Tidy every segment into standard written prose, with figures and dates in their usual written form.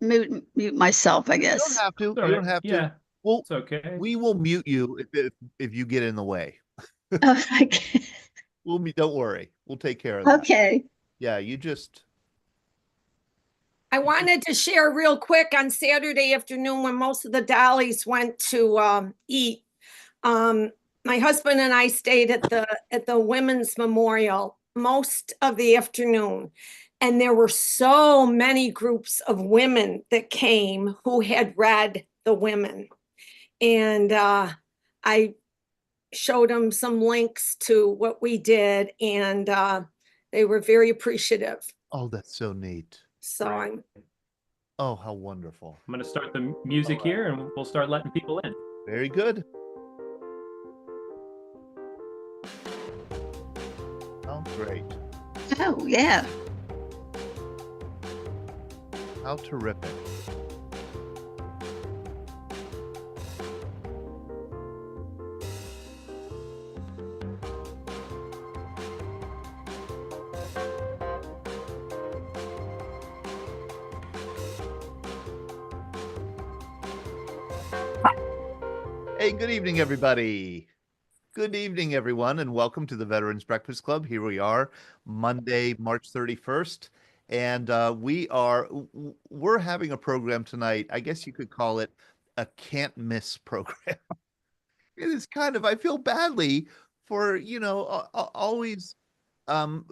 mute myself, I You don't guess. have to. All You right. don't have to. Yeah, Well, it's okay. we will mute you if you get in the way. Oh, okay. Don't worry. We'll take care of that. Okay. Yeah, you just I wanted to share real quick on Saturday afternoon when most of the dollies went to eat. Um, my husband and I stayed at the Women's Memorial most of the afternoon, and there were so many groups of women that came who had read The Women, and I showed them some links to what we did, and they were very appreciative. oh, that's so neat. So Right. I'm Oh, how wonderful. I'm going to start the music here and we'll start letting people in. Very good. Oh, great. Oh, yeah. How terrific. Hey, good evening, everybody. Good evening, everyone, and welcome to the Veterans Breakfast Club. Here we are, Monday, March 31st, and we're having a program tonight. I guess you could call it a can't miss program. It is kind of, I feel badly for, always kind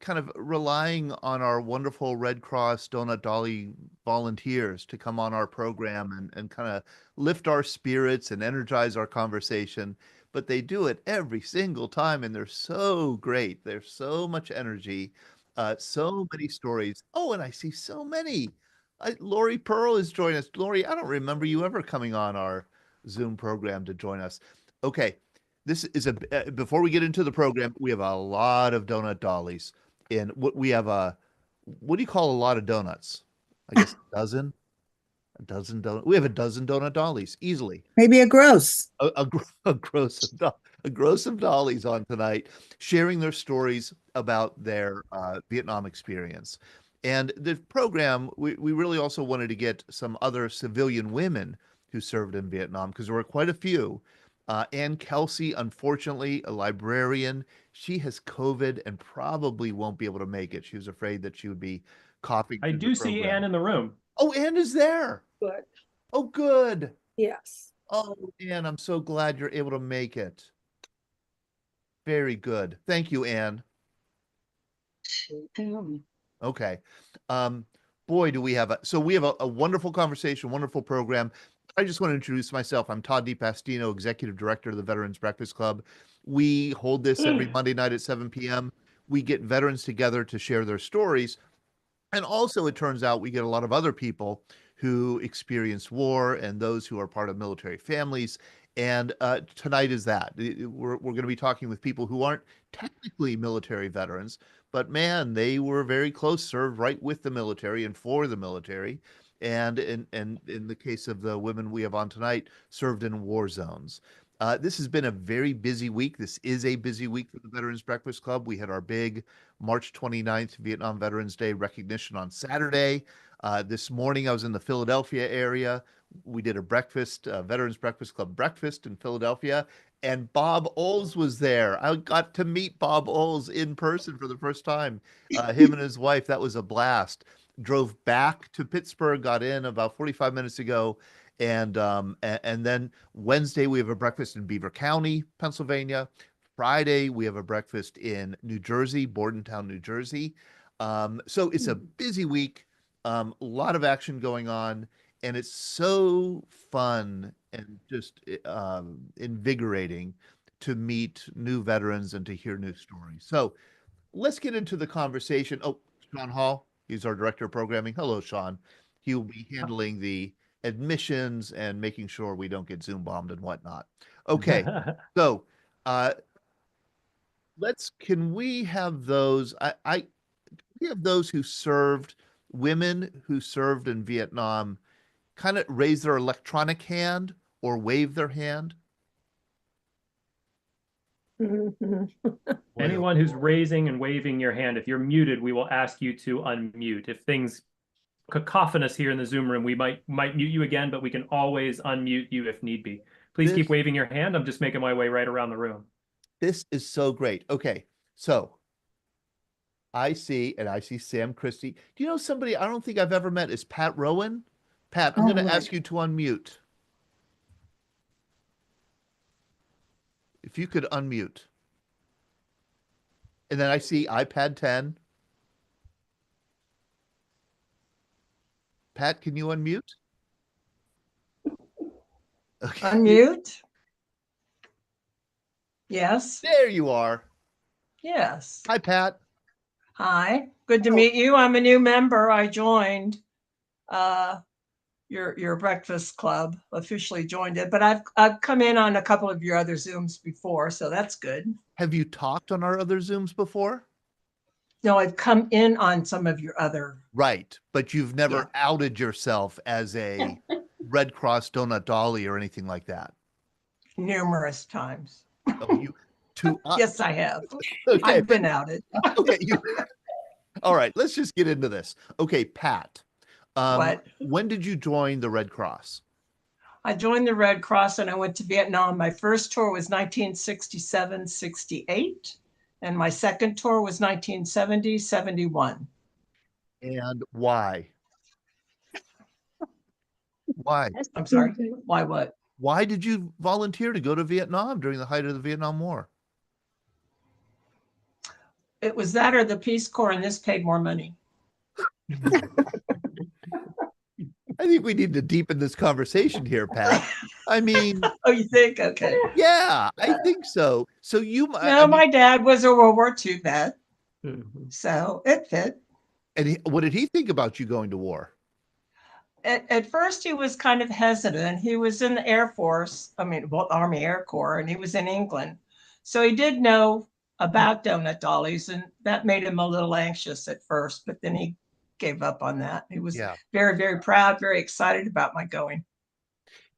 of relying on our wonderful Red Cross Donut Dolly volunteers to come on our program and kind of lift our spirits and energize our conversation. But they do it every single time, and they're so great. There's so much energy, so many stories. Oh, and I see so many. Lori Pearl is joining us. Lori, I don't remember you ever coming on our Zoom program to join us. Okay, this is before we get into the program, we have a lot of donut dollies. And what do you call a lot of donuts? I guess a dozen donut. We have a dozen donut dollies easily. Maybe a gross. A gross of dollies on tonight, sharing their stories about their Vietnam experience. And the program, we really also wanted to get some other civilian women who served in Vietnam because there were quite a few. Ann Kelsey, unfortunately, a librarian, she has COVID and probably won't be able to make it. She was afraid that she would be coughing I through the do see program. Anne in the room. Oh, Ann is there. good. Oh, good. Yes. Oh, Ann, I'm so glad you're able to make it. Very good. Thank you, Ann. Okay. Um, boy, do we have a wonderful conversation, wonderful program. I just want to introduce myself. I'm Todd DiPastino, Executive Director of the Veterans Breakfast Club. We hold this every Monday night at 7 p.m. We get veterans together to share their stories. And also, it turns out we get a lot of other people who experienced war and those who are part of military families. And tonight is that. We're going to be talking with people who aren't technically military veterans, but man, they were very close, served right with the military and for the military. And in the case of the women we have on tonight, served in war zones. This has been a very busy week. This is a busy week for the Veterans Breakfast Club. We had our big March 29th Vietnam Veterans Day recognition on Saturday. This morning I was in the Philadelphia area. We did a Veterans Breakfast Club breakfast in Philadelphia, and Bob Oles was there. I got to meet Bob Oles in person for the first time. Him and his wife, that was a blast. Drove back to Pittsburgh, got in about 45 minutes ago, and then Wednesday we have a breakfast in Beaver County, Pennsylvania. Friday we have a breakfast in New Jersey, Bordentown, New Jersey. So it's a busy week, a lot of action going on, and it's so fun and just invigorating to meet new veterans and to hear new stories. So let's get into the conversation. Oh, Sean Hall, he's our director of programming. Hello, Sean. He will be handling the admissions and making sure we don't get Zoom bombed and whatnot. Okay, so can we have those? We have those who served, women who served in Vietnam, kind of raise their electronic hand or wave their hand. Anyone who's raising and waving your hand, if you're muted, we will ask you to unmute. If things cacophonous here in the Zoom room. We might mute you again, but we can always unmute you if need be. Please keep waving your hand. I'm just making my way right around the room. This is so great. Okay, so I see Sam Christie. Do you know somebody I don't think I've ever met is Pat Rowan? Pat, I'm going to ask you to unmute. If you could unmute. And then I see iPad 10. Pat, can you unmute? Okay. Unmute? Yes. There you are. Yes. Hi, Pat. Hi. Good to meet you. I'm a new member. I joined your breakfast club, officially joined it, but I've come in on a couple of your other Zooms before, so that's good. Have you talked on our other Zooms before? No, I've come in on some of your other. Right, but you've never outed yourself as a Red Cross donut dolly or anything like that. Numerous times. Oh, you to us. Yes, I have. Okay. I've been outed. Okay. All right, let's just get into this. Okay, Pat. What? When did you join the Red Cross? I joined the Red Cross and I went to Vietnam. My first tour was 1967-68, and my second tour was 1970-71. And why? Why? I'm sorry. Why what? Why did you volunteer to go to Vietnam during the height of the Vietnam War? It was that or the Peace Corps, and this paid more money. I think we need to deepen this conversation here, Pat. I mean, Oh, you think? Okay. yeah, I think so. So you, No, my dad was a World War II vet, so it fit. and what did he think about you going to war? At first, he was kind of hesitant. He was in the Air Force, Army Air Corps, and he was in England. So he did know about donut dollies, and that made him a little anxious at first, but then he gave up on that. He was very, very proud, very excited about my going.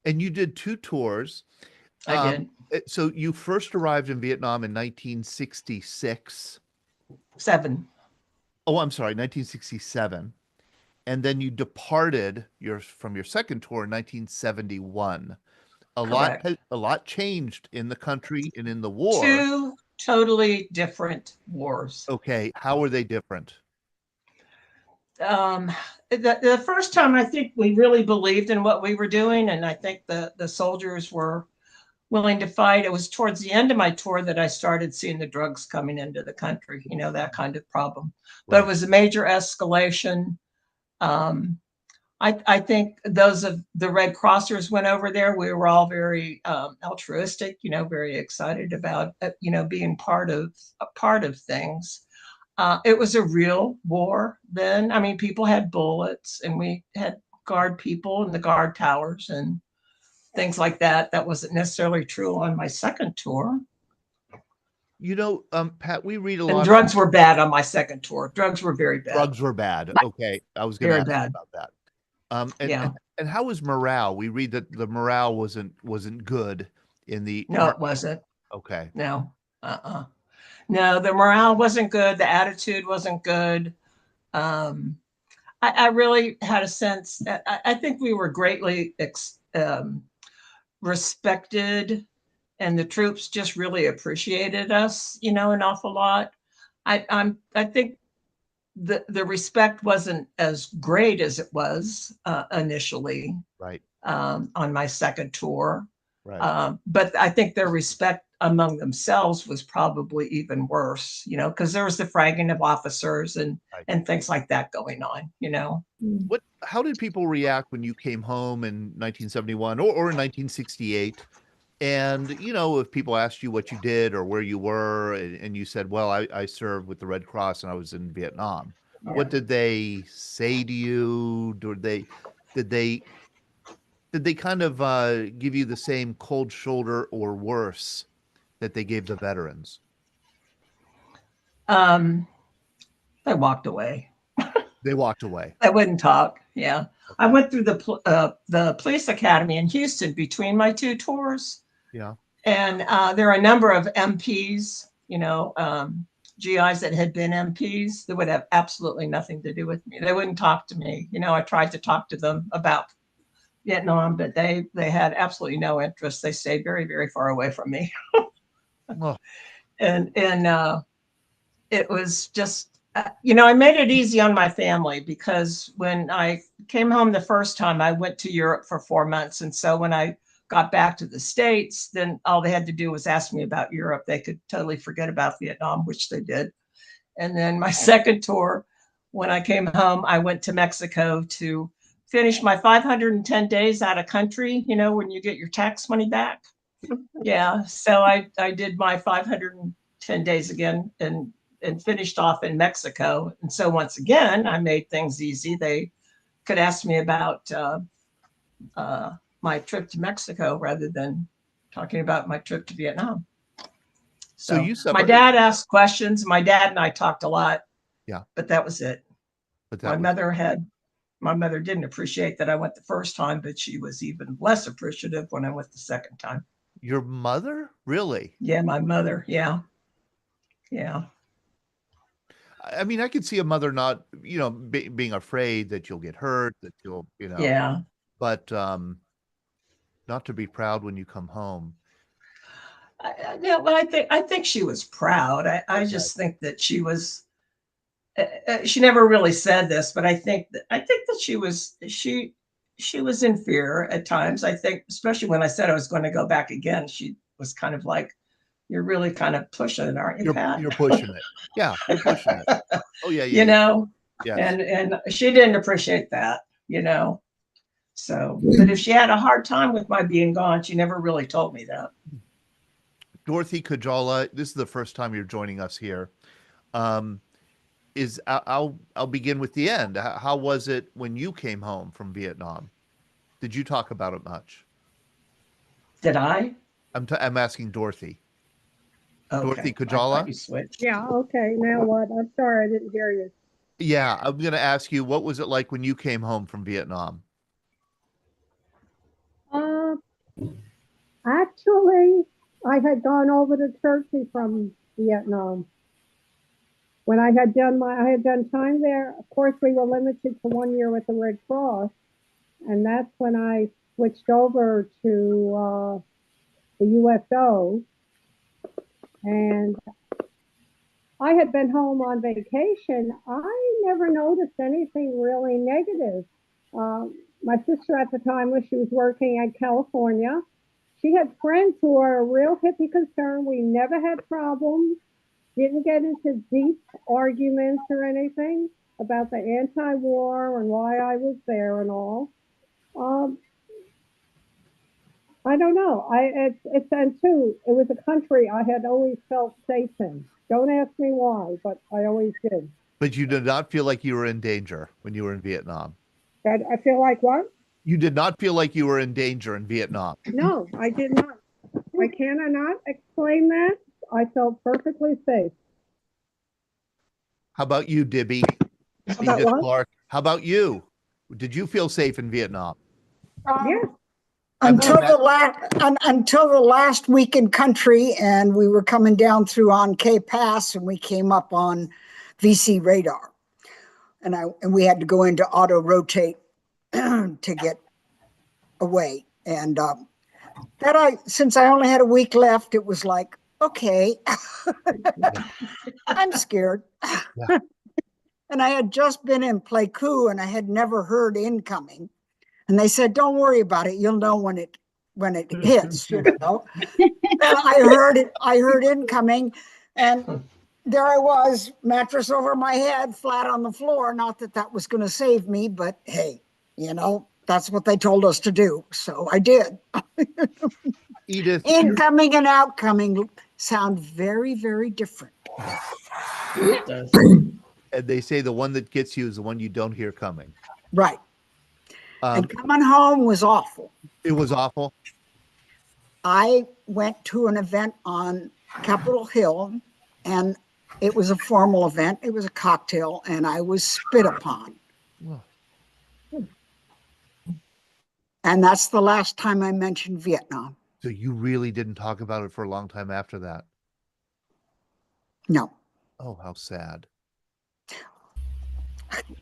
And you did 2 tours. I did. So you first arrived in Vietnam in 1966. 7. Oh, I'm sorry, 1967. And then you departed from your second tour in 1971. A lot changed in the country and in the war. 2 totally different wars. Okay, how are they different? The first time, I think we really believed in what we were doing, and I think the soldiers were willing to fight. It was towards the end of my tour that I started seeing the drugs coming into the country, that kind of problem. But it was a major escalation. I think those of the Red Crossers went over there. We were all very altruistic, very excited about being part of things. It was a real war then. I mean, people had bullets, and we had guard people in the guard towers and things like that. That wasn't necessarily true on my second tour. Pat, we read a lot. And drugs were bad on my second tour. Drugs were very bad. Drugs were bad. Okay, I was going to ask you about that. And how was morale? We read that the morale wasn't good in the. No, it wasn't. Okay. No. No, the morale wasn't good. The attitude wasn't good. I really had a sense. I think we were greatly respected, and the troops just really appreciated us, an awful lot. I think the respect wasn't as great as it was initially. Right. On my second tour. Right. But I think their respect among themselves was probably even worse, because there was the fragging of officers and things like that going on, How did people react when you came home in 1971 or in 1968? And, if people asked you what you did or where you were, and you said, well, I served with the Red Cross and I was in Vietnam. Yeah. What did they say to you? Did they kind of give you the same cold shoulder or worse that they gave the veterans? They walked away. They walked away. I wouldn't talk. Yeah. Okay. I went through the police academy in Houston between my 2 tours. Yeah. And there are a number of MPs, GIs that had been MPs that would have absolutely nothing to do with me. They wouldn't talk to me. You know, I tried to talk to them about Vietnam, but they had absolutely no interest. They stayed very, very far away from me. Oh, And it was just, you know, I made it easy on my family because when I came home the first time, I went to Europe for 4 months. And so when I got back to the States, then all they had to do was ask me about Europe. They could totally forget about Vietnam, which they did. And then my second tour, when I came home, I went to Mexico to finish my 510 days out of country, you know, when you get your tax money back. Yeah. So I did my 510 days again and finished off in Mexico. And so once again, I made things easy. They could ask me about my trip to Mexico rather than talking about my trip to Vietnam. So you my dad asked questions. My dad and I talked a lot. Yeah. But that was it. but My mother didn't appreciate that I went the first time, but she was even less appreciative when I went the second time. Your mother? Really? Yeah, my mother. Yeah. Yeah. I mean, I could see a mother not, you know, being afraid that you'll get hurt, that you'll, you know, Yeah. but not to be proud when you come home. Yeah, well, I think she was proud. I just think that she was. She never really said this, but I think that she was in fear at times. I think, especially when I said I was going to go back again, she was kind of like, "You're really kind of pushing it, aren't you, Pat?" You're pushing it. Yeah, you're pushing it. Oh yeah, You know, Yes. and she didn't appreciate that, you know. So, but if she had a hard time with my being gone, she never really told me that. Dorothy Kajala, this is the first time you're joining us here. I'll begin with the end. How was it when you came home from Vietnam? Did you talk about it much? Did I? I'm asking Dorothy. Okay. Dorothy I thought Kajala? you switched. Yeah, okay. Now what? I'm sorry, I didn't hear you. Yeah, I'm going to ask you, what was it like when you came home from Vietnam? Actually, I had gone over to Turkey from Vietnam. When I had done time there, of course, we were limited to 1 year with the Red Cross. And that's when I switched over to the USO. And I had been home on vacation. I never noticed anything really negative. My sister at the time, she was working in California. She had friends who were real hippie concerned. We never had problems. Didn't get into deep arguments or anything about the anti-war and why I was there and all. I don't know. And too, it was a country I had always felt safe in. Don't ask me why, but I always did. But you did not feel like you were in danger when you were in Vietnam. I feel like what? You did not feel like you were in danger in Vietnam. No, I did not. I cannot explain that. I felt perfectly safe. How about you, Dibby? About Edith what? Clark. How about you? Did you feel safe in Vietnam? Yes. Until the last week in country, and we were coming down through on K Pass, and we came up on VC radar, and we had to go into auto rotate to get away. And since I only had a week left, it was like, okay, I'm scared. Yeah. And I had just been in Pleiku, and I had never heard incoming. And they said, "Don't worry about it. You'll know when it hits." You know. And I heard incoming, and there I was, mattress over my head, flat on the floor. Not that was going to save me, but hey, you know, that's what they told us to do, so I did. Edith, incoming and outcoming sound very, very different. It does. and they say the one that gets you is the one you don't hear coming. Right. And coming home was awful. It was awful. I went to an event on Capitol Hill, and it was a formal event. It was a cocktail, and I was spit upon. Wow. And that's the last time I mentioned Vietnam. So you really didn't talk about it for a long time after that? No. Oh, how sad.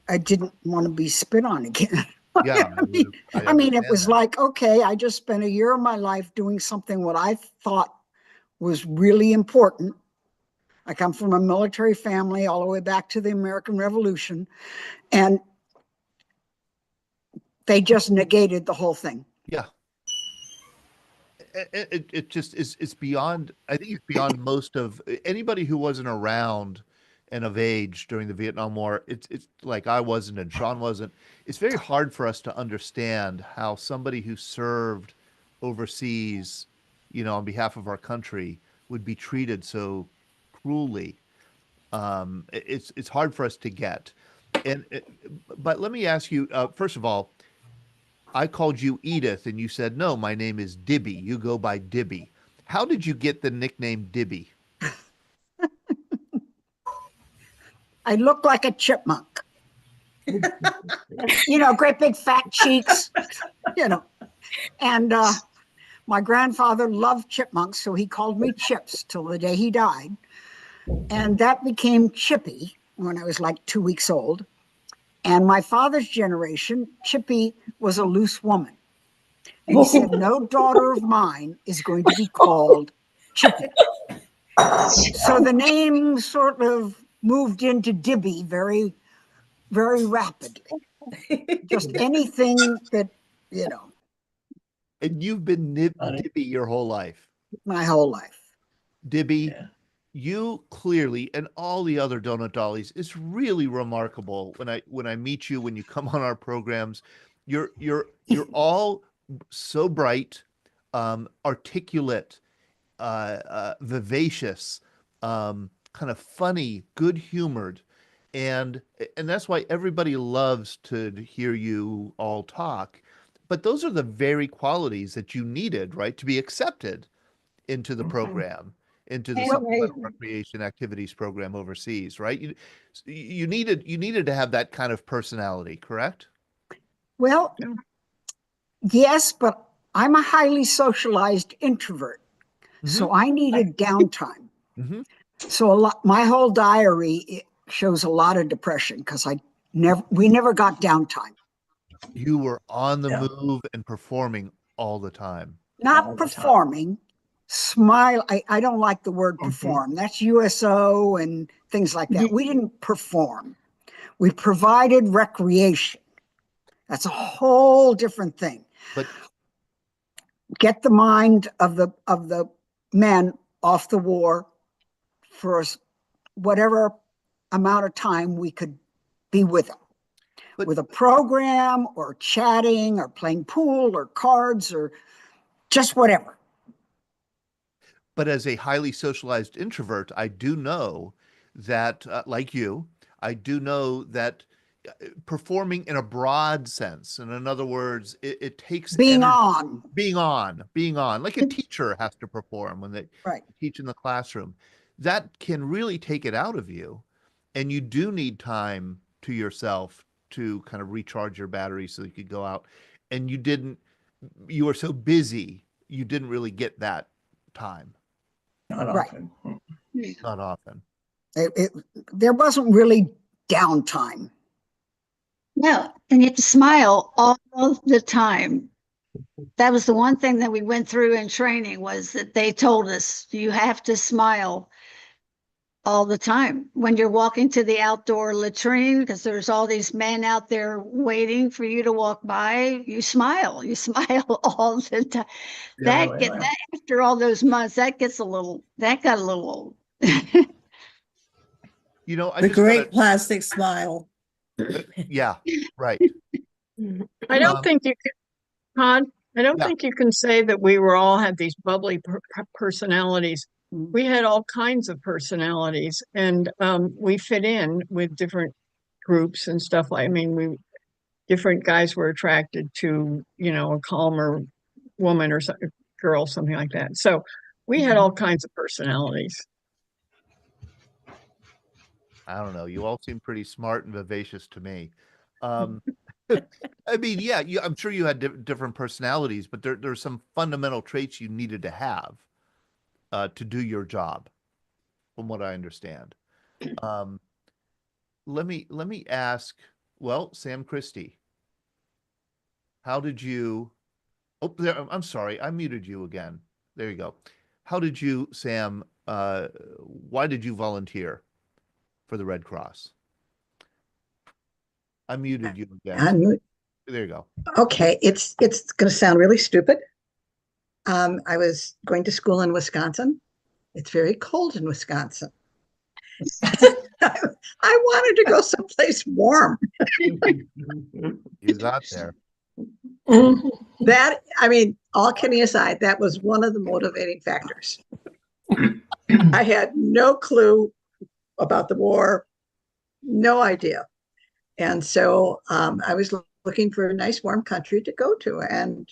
I didn't want to be spit on again. Yeah, I mean, it understand was that. like, okay, I just spent a year of my life doing something what I thought was really important. I come from a military family all the way back to the American Revolution, and they just negated the whole thing. Yeah. It just is, it's beyond, I think it's beyond most of anybody who wasn't around and of age during the Vietnam War. It's like I wasn't and Sean wasn't. It's very hard for us to understand how somebody who served overseas, on behalf of our country would be treated so cruelly. It's hard for us to get. But let me ask you, first of all, I called you Edith and you said, no, my name is Dibby. You go by Dibby. How did you get the nickname Dibby? I look like a chipmunk. Great big fat cheeks, And my grandfather loved chipmunks, so he called me Chips till the day he died. And that became Chippy when I was like 2 weeks old. And my father's generation, Chippy was a loose woman. And he said, no daughter of mine is going to be called Chippy. So the name sort of moved into Dibby very, very rapidly. Just anything that, And you've been Dibby your whole life. my whole life. Dibby, you clearly, and all the other donut dollies, it's really remarkable when I meet you, when you come on our programs. You're all so bright, articulate, vivacious, kind of funny, good-humored, and that's why everybody loves to hear you all talk. But those are the very qualities that you needed, right, to be accepted into the program, into the supplemental recreation activities program overseas, right? You needed to have that kind of personality, correct? Well, yes, but I'm a highly socialized introvert. So I needed downtime. So my whole diary shows a lot of depression because we never got downtime. You were on the move and performing all the time. Not performing, smile. I don't like the word perform. That's USO and things like that. We didn't perform. We provided recreation. That's a whole different thing. But get the mind of the men off the war for whatever amount of time we could be with them. With a program or chatting or playing pool or cards or just whatever. But as a highly socialized introvert, I do know that, like you, I do know that performing in a broad sense, and in other words, it takes being energy, being on, like a teacher has to perform when they teach in the classroom. That can really take it out of you, and you do need time to yourself to kind of recharge your battery so you could go out. And you were so busy, you didn't really get that time. Not often. Not often. There wasn't really downtime. No, and you have to smile all the time. That was the one thing that we went through in training, was that they told us you have to smile all the time when you're walking to the outdoor latrine, because there's all these men out there waiting for you to walk by. You smile all the time. That after all those months, that got a little old. The great plastic smile. Yeah, right. I don't think you can, Todd, I don't think you can say that we all had these bubbly personalities. We had all kinds of personalities, and we fit in with different groups and stuff. Different guys were attracted to, a calmer woman or girl, something like that. So we had all kinds of personalities. I don't know. You all seem pretty smart and vivacious to me. I'm sure you had different personalities, but there's some fundamental traits you needed to have to do your job, from what I understand. Let me ask, well, Sam Christie, how did you, oh, there, I'm sorry, I muted you again. There you go. How did you, Sam, why did you volunteer for the Red Cross? I muted you again. There you go. Okay, it's going to sound really stupid. I was going to school in Wisconsin. It's very cold in Wisconsin. I wanted to go someplace warm. You got there. That, I mean, all kidding aside, that was one of the motivating factors. I had no clue about the war, no idea. And so I was looking for a nice warm country to go to, and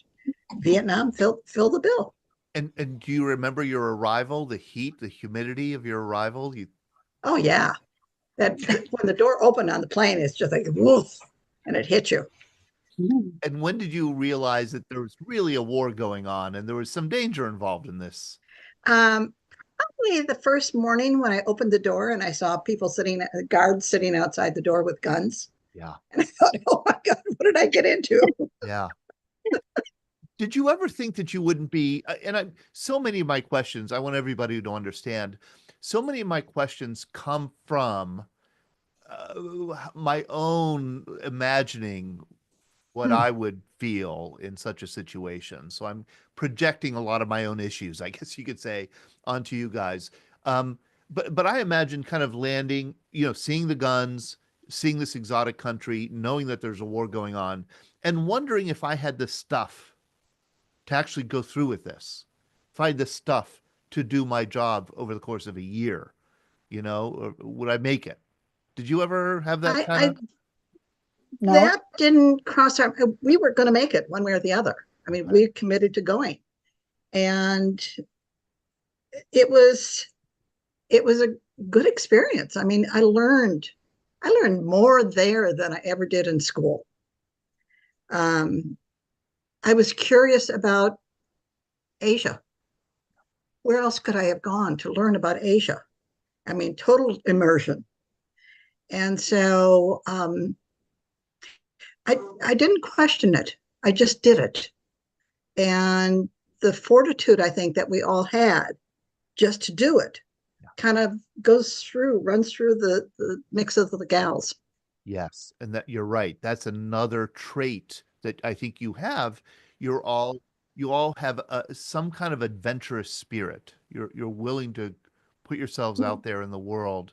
Vietnam filled the bill. And do you remember your arrival, the heat, the humidity of your arrival? Oh yeah. That when the door opened on the plane, it's just like woof, and it hit you. And when did you realize that there was really a war going on and there was some danger involved in this? Probably the first morning when I opened the door and I saw people guards sitting outside the door with guns. Yeah. And I thought, oh my God, what did I get into? Yeah. Did you ever think that you wouldn't be, so many of my questions, I want everybody to understand, so many of my questions come from my own imagining what I would feel in such a situation. So I'm projecting a lot of my own issues, I guess you could say, onto you guys. But I imagine kind of landing, seeing the guns, seeing this exotic country, knowing that there's a war going on, and wondering if I had the stuff to actually go through with this, if I had the stuff to do my job over the course of a year, or would I make it? Did you ever have that kind of? No. That didn't cross our, we were going to make it one way or the other. I mean, we committed to going, and it was a good experience. I mean, I learned more there than I ever did in school. I was curious about Asia. Where else could I have gone to learn about Asia? I mean, total immersion. And so I didn't question it. I just did it. And the fortitude, I think, that we all had just to do it kind of runs through the mix of the gals. Yes. And that you're right. That's another trait that I think you have. You all have some kind of adventurous spirit. You're willing to put yourselves out there in the world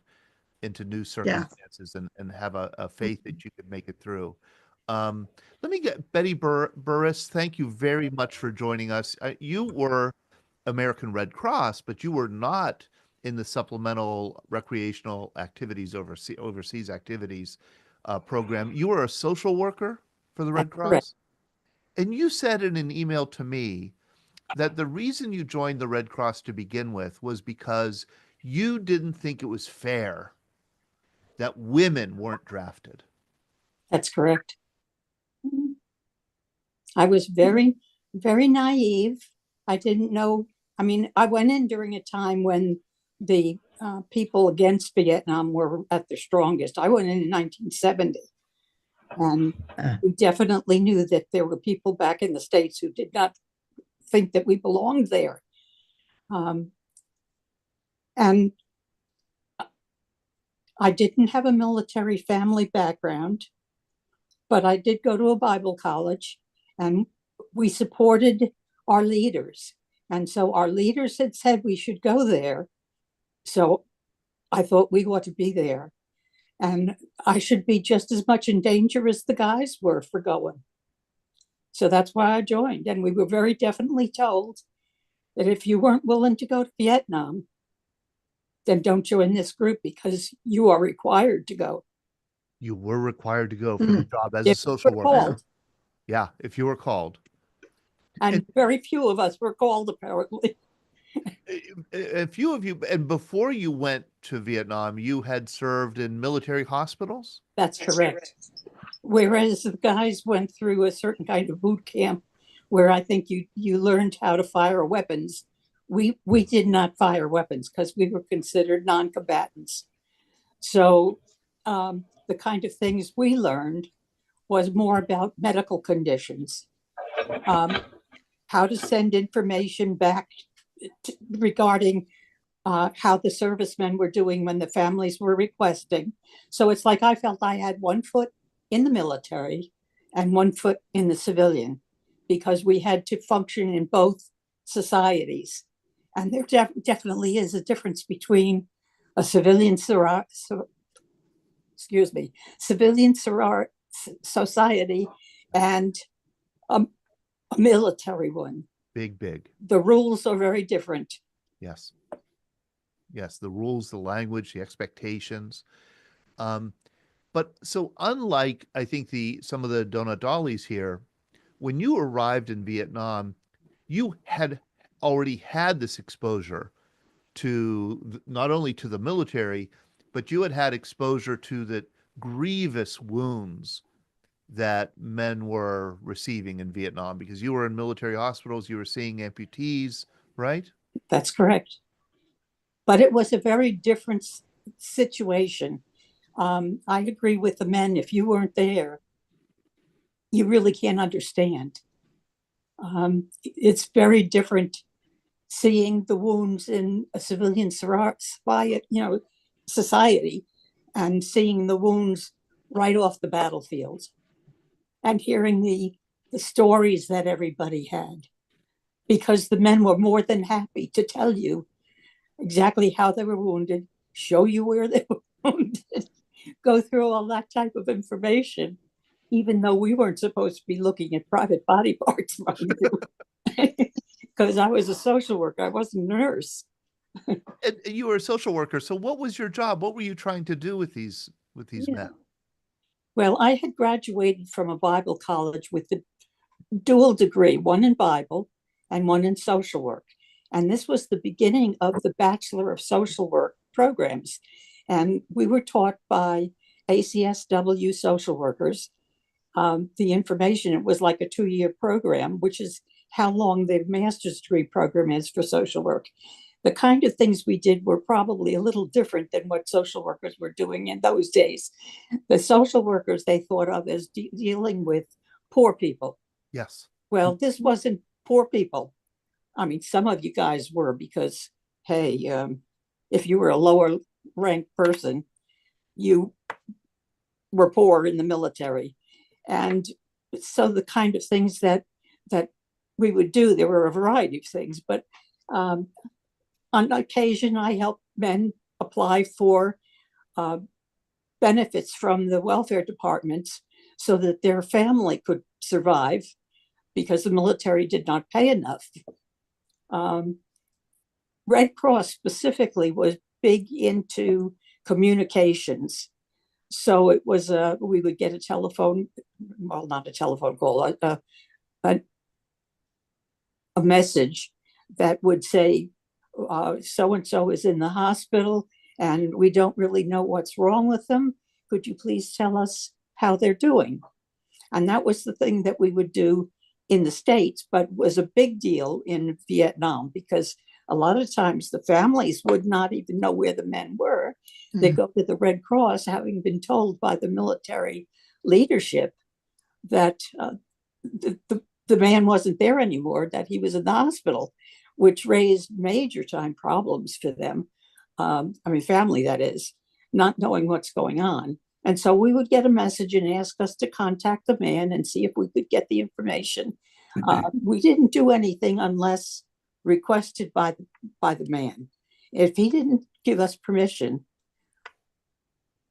into new circumstances and have a faith that you could make it through. Let me get Betty Burris. Thank you very much for joining us. You were American Red Cross, but you were not in the supplemental recreational activities, overseas activities program. You were a social worker for the Red Cross? Correct. And you said in an email to me that the reason you joined the Red Cross to begin with was because you didn't think it was fair that women weren't drafted. That's correct. I was very, very naive. I didn't know. I mean, I went in during a time when the people against Vietnam were at their strongest. I went in 1970. And we definitely knew that there were people back in the States who did not think that we belonged there. And I didn't have a military family background, but I did go to a Bible college, and we supported our leaders. And so our leaders had said we should go there. So I thought we ought to be there. And I should be just as much in danger as the guys were for going. So that's why I joined. And we were very definitely told that if you weren't willing to go to Vietnam, then don't join this group because you are required to go. You were required to go for the job as a social worker. Called. Yeah, if you were called. And very few of us were called, apparently. A few of you, and before you went to Vietnam, you had served in military hospitals? That's correct. Whereas the guys went through a certain kind of boot camp where I think you learned how to fire weapons. We did not fire weapons because we were considered non-combatants. So the kind of things we learned was more about medical conditions, how to send information back regarding how the servicemen were doing when the families were requesting. So it's like I felt I had one foot in the military and one foot in the civilian, because we had to function in both societies. And there definitely is a difference between a civilian civilian society and a military one. Big. The rules are very different. Yes. Yes, the rules, the language, the expectations. But so unlike, I think, some of the Donadolis here, when you arrived in Vietnam, you had already had this exposure to not only to the military, but you had exposure to the grievous wounds that men were receiving in Vietnam, because you were in military hospitals, you were seeing amputees, right? That's correct. But it was a very different situation. I agree with the men. If you weren't there, you really can't understand. It's very different seeing the wounds in a civilian society and seeing the wounds right off the battlefield and hearing the stories that everybody had, because the men were more than happy to tell you exactly how they were wounded, show you where they were wounded, go through all that type of information, even though we weren't supposed to be looking at private body parts, because I was a social worker. I wasn't a nurse. And you were a social worker. So what was your job? What were you trying to do with these men? Well, I had graduated from a Bible college with the dual degree, one in Bible and one in social work. And this was the beginning of the Bachelor of Social Work programs. And we were taught by ACSW social workers the information. It was like a 2-year program, which is how long the master's degree program is for social work. The kind of things we did were probably a little different than what social workers were doing in those days. The social workers they thought of as dealing with poor people. Yes. Well, this wasn't poor people. I mean, some of you guys were, because, hey, if you were a lower ranked person, you were poor in the military. And so the kind of things that we would do, there were a variety of things, but on occasion, I helped men apply for benefits from the welfare departments so that their family could survive, because the military did not pay enough. Red Cross specifically was big into communications. So it was, we would get a telephone, well, not a telephone call, a message that would say, so-and-so is in the hospital and we don't really know what's wrong with them. Could you please tell us how they're doing? And that was the thing that we would do in the States, but was a big deal in Vietnam, because a lot of times the families would not even know where the men were. They go to the Red Cross, having been told by the military leadership that the man wasn't there anymore, that he was in the hospital, which raised major time problems for them. Family, that is, not knowing what's going on. And so we would get a message and ask us to contact the man and see if we could get the information. We didn't do anything unless requested by the man. If he didn't give us permission,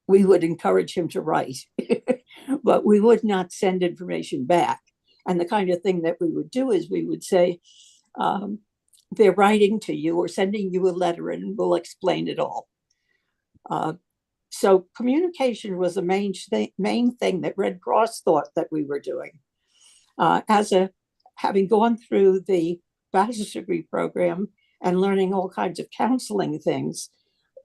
we would encourage him to write, but we would not send information back. And the kind of thing that we would do is we would say, they're writing to you or sending you a letter and we'll explain it all. So communication was the main thing that Red Cross thought that we were doing. Having gone through the bachelor's degree program and learning all kinds of counseling things,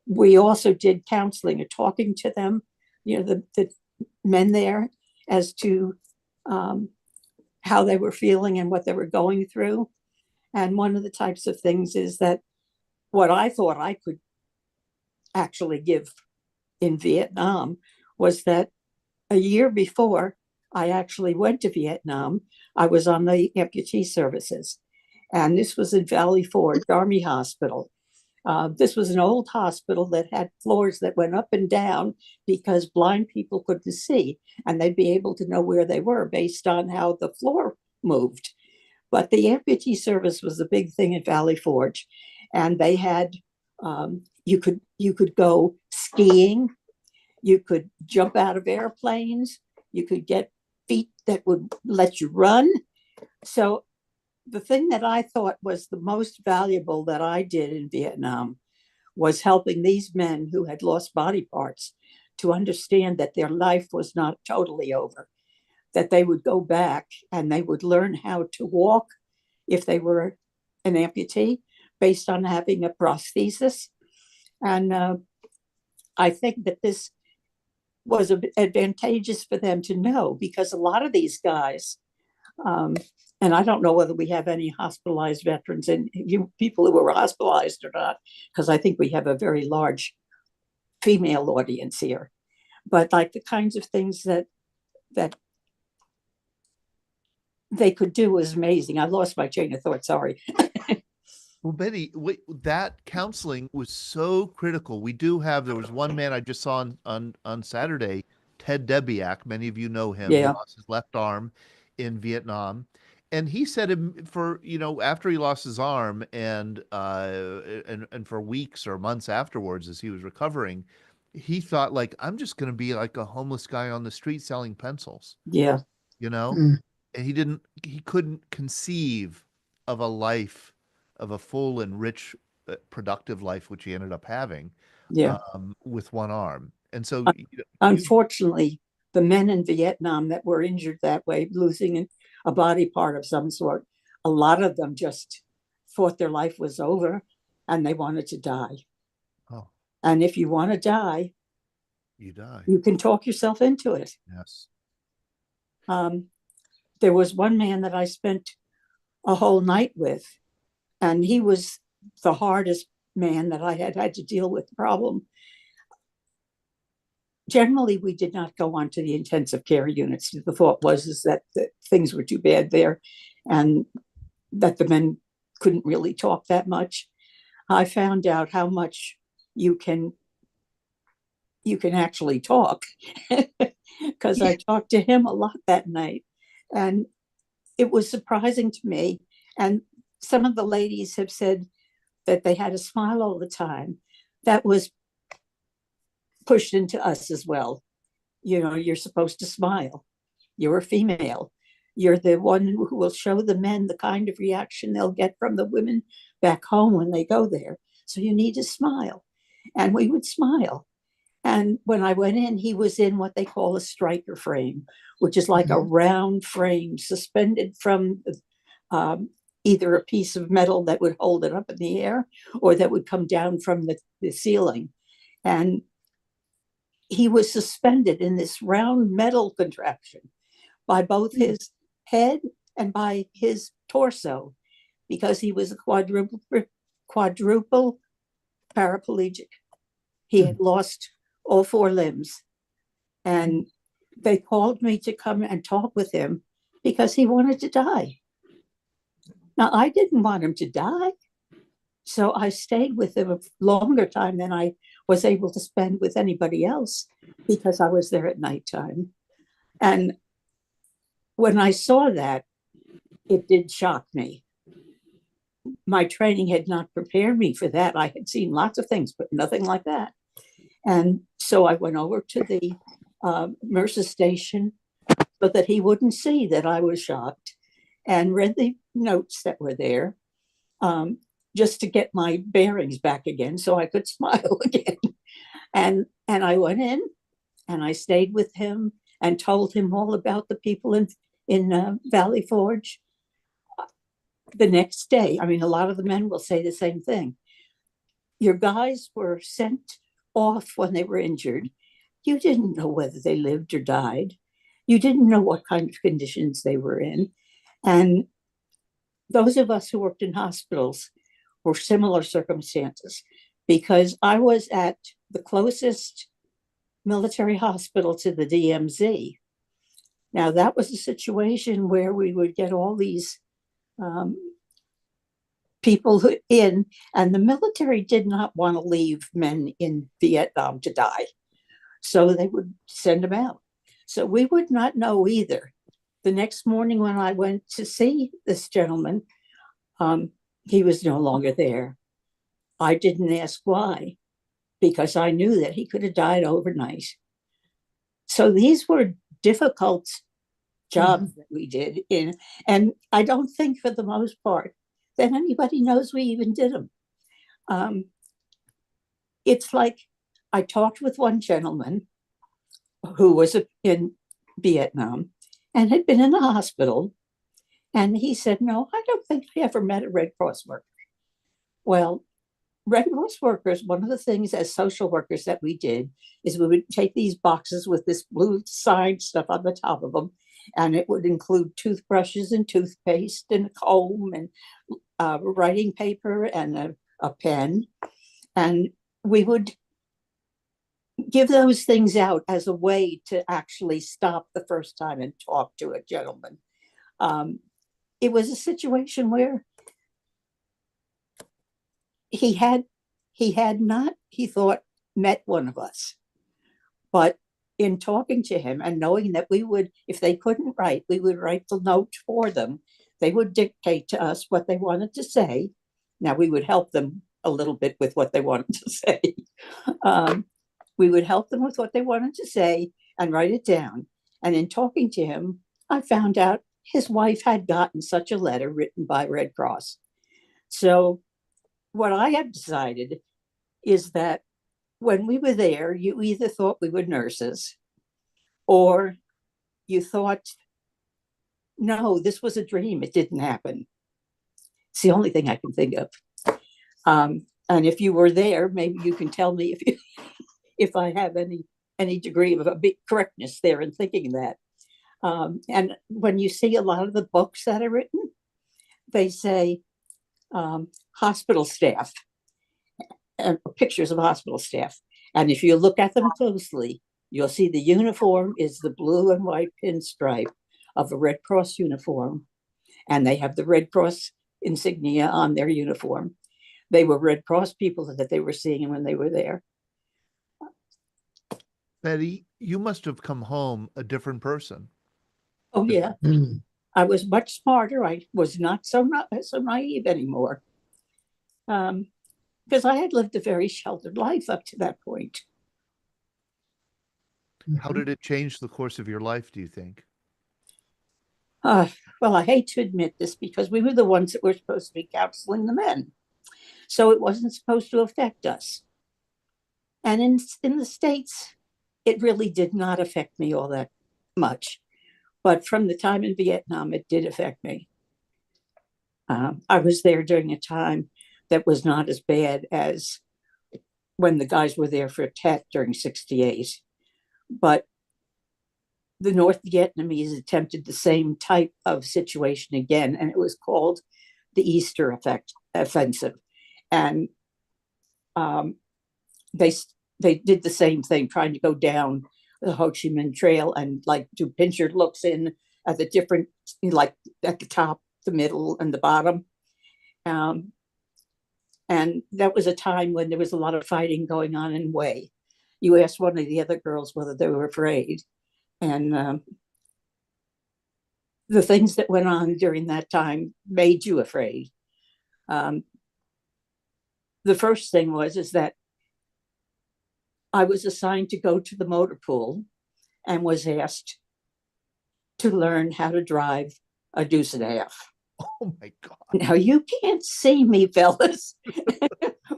we also did counseling and talking to them, the men there, as to how they were feeling and what they were going through. And one of the types of things is that what I thought I could actually give in Vietnam was that a year before I actually went to Vietnam, I was on the amputee services. And this was in Valley Forge Army Hospital. This was an old hospital that had floors that went up and down because blind people couldn't see, and they'd be able to know where they were based on how the floor moved. But the amputee service was a big thing at Valley Forge, and they had you could go skiing, you could jump out of airplanes, you could get feet that would let you run. So the thing that I thought was the most valuable that I did in Vietnam was helping these men who had lost body parts to understand that their life was not totally over, that they would go back and they would learn how to walk if they were an amputee based on having a prosthesis. And I think that this was advantageous for them to know, because a lot of these guys, and I don't know whether we have any hospitalized veterans and people who were hospitalized or not, because I think we have a very large female audience here. But like the kinds of things that they could do was amazing. I lost my chain of thought, sorry. Well, Betty, that counseling was so critical. There was one man I just saw on Saturday, Ted Debiak. Many of you know him. Yeah. He lost his left arm in Vietnam. And he said after he lost his arm and for weeks or months afterwards, as he was recovering, he thought, like, I'm just going to be like a homeless guy on the street selling pencils. Yeah. And he couldn't conceive of a life, of a full and rich, productive life, which he ended up having with one arm. And so, unfortunately, the men in Vietnam that were injured that way, losing a body part of some sort, a lot of them just thought their life was over and they wanted to die. Oh. And if you want to die, you die. You can talk yourself into it. Yes. There was one man that I spent a whole night with, and he was the hardest man that I had to deal with the problem. Generally, we did not go on to the intensive care units. The thought was that things were too bad there and that the men couldn't really talk that much. I found out how much you can actually talk because I talked to him a lot that night. And it was surprising to me. And some of the ladies have said that they had a smile all the time. That was pushed into us as well. You're supposed to smile. You're a female. You're the one who will show the men the kind of reaction they'll get from the women back home when they go there. So you need to smile. And we would smile. And when I went in, he was in what they call a striker frame, which is like a round frame suspended from either a piece of metal that would hold it up in the air or that would come down from the ceiling. And he was suspended in this round metal contraption by both his head and by his torso, because he was a quadruple paraplegic. He had lost all four limbs. And they called me to come and talk with him because he wanted to die. Now, I didn't want him to die. So I stayed with him a longer time than I was able to spend with anybody else because I was there at nighttime. And when I saw that, it did shock me. My training had not prepared me for that. I had seen lots of things, but nothing like that. And so I went over to the nurse's station so that he wouldn't see that I was shocked, and read the notes that were there just to get my bearings back again so I could smile again. And I went in and I stayed with him and told him all about the people in Valley Forge. The next day, I mean, a lot of the men will say the same thing. Your guys were sent off when they were injured. You didn't know whether they lived or died. You didn't know what kind of conditions they were in. And those of us who worked in hospitals were similar circumstances, because I was at the closest military hospital to the DMZ. Now, that was a situation where we would get all these people in, and the military did not want to leave men in Vietnam to die. So they would send them out. So we would not know either. The next morning when I went to see this gentleman, he was no longer there. I didn't ask why, because I knew that he could have died overnight. So these were difficult jobs that we did in, and I don't think for the most part that anybody knows we even did them. It's like I talked with one gentleman who was in Vietnam and had been in the hospital, and he said, "No, I don't think I ever met a Red Cross worker." Well, Red Cross workers, one of the things as social workers that we did is we would take these boxes with this blue sign stuff on the top of them, and it would include toothbrushes and toothpaste and a comb and writing paper and a pen. And we would give those things out as a way to actually stop the first time and talk to a gentleman. It was a situation where he had not, he thought, met one of us. But in talking to him and knowing that we would, if they couldn't write, we would write the note for them. They would dictate to us what they wanted to say. Now, we would help them a little bit with what they wanted to say. We would help them with what they wanted to say and write it down. And in talking to him, I found out his wife had gotten such a letter written by Red Cross. So what I have decided is that when we were there, you either thought we were nurses or you thought, no, this was a dream. It didn't happen. It's the only thing I can think of. And if you were there, maybe you can tell me if I have any degree of a big correctness there in thinking that. And when you see a lot of the books that are written, they say hospital staff and pictures of hospital staff. And if you look at them closely, you'll see the uniform is the blue and white pinstripe of a Red Cross uniform. And they have the Red Cross insignia on their uniform. They were Red Cross people that they were seeing when they were there. Betty, you must have come home a different person. Oh, yeah. I was much smarter. I was not so naive anymore. Because I had lived a very sheltered life up to that point. How did it change the course of your life, do you think? Well, I hate to admit this because we were the ones that were supposed to be counseling the men. So it wasn't supposed to affect us. And in the States, it really did not affect me all that much. But from the time in Vietnam, it did affect me. I was there during a time that was not as bad as when the guys were there for Tet during 1968. But the North Vietnamese attempted the same type of situation again, and it was called the Easter Offensive. And they did the same thing, trying to go down the Ho Chi Minh Trail and like do pincher looks in at the different, like at the top, the middle, and the bottom. And that was a time when there was a lot of fighting going on in Hue. You asked one of the other girls whether they were afraid. And the things that went on during that time made you afraid. The first thing is that I was assigned to go to the motor pool and was asked to learn how to drive a deuce and a half. Oh my God. Now you can't see me, fellas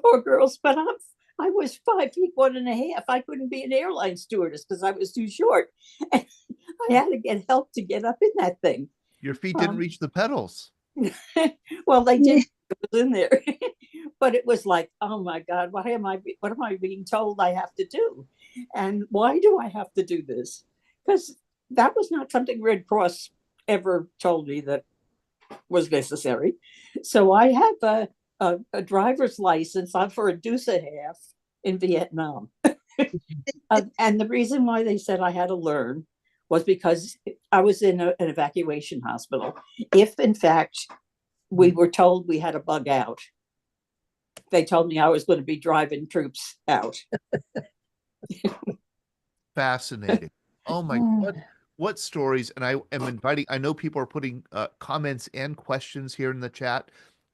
or girls, but I was 5'1.5". I couldn't be an airline stewardess because I was too short. And I had to get help to get up in that thing. Your feet didn't reach the pedals. Well, they did. It was in there. But it was like, oh my God, what am I being told I have to do? And why do I have to do this? Because that was not something Red Cross ever told me that was necessary. So I have a driver's license for a deuce and a half in Vietnam. And the reason why they said I had to learn was because I was in an evacuation hospital. If in fact we were told we had to bug out, they told me I was going to be driving troops out. Fascinating. Oh my God. What stories. And I am inviting, I know people are putting comments and questions here in the chat.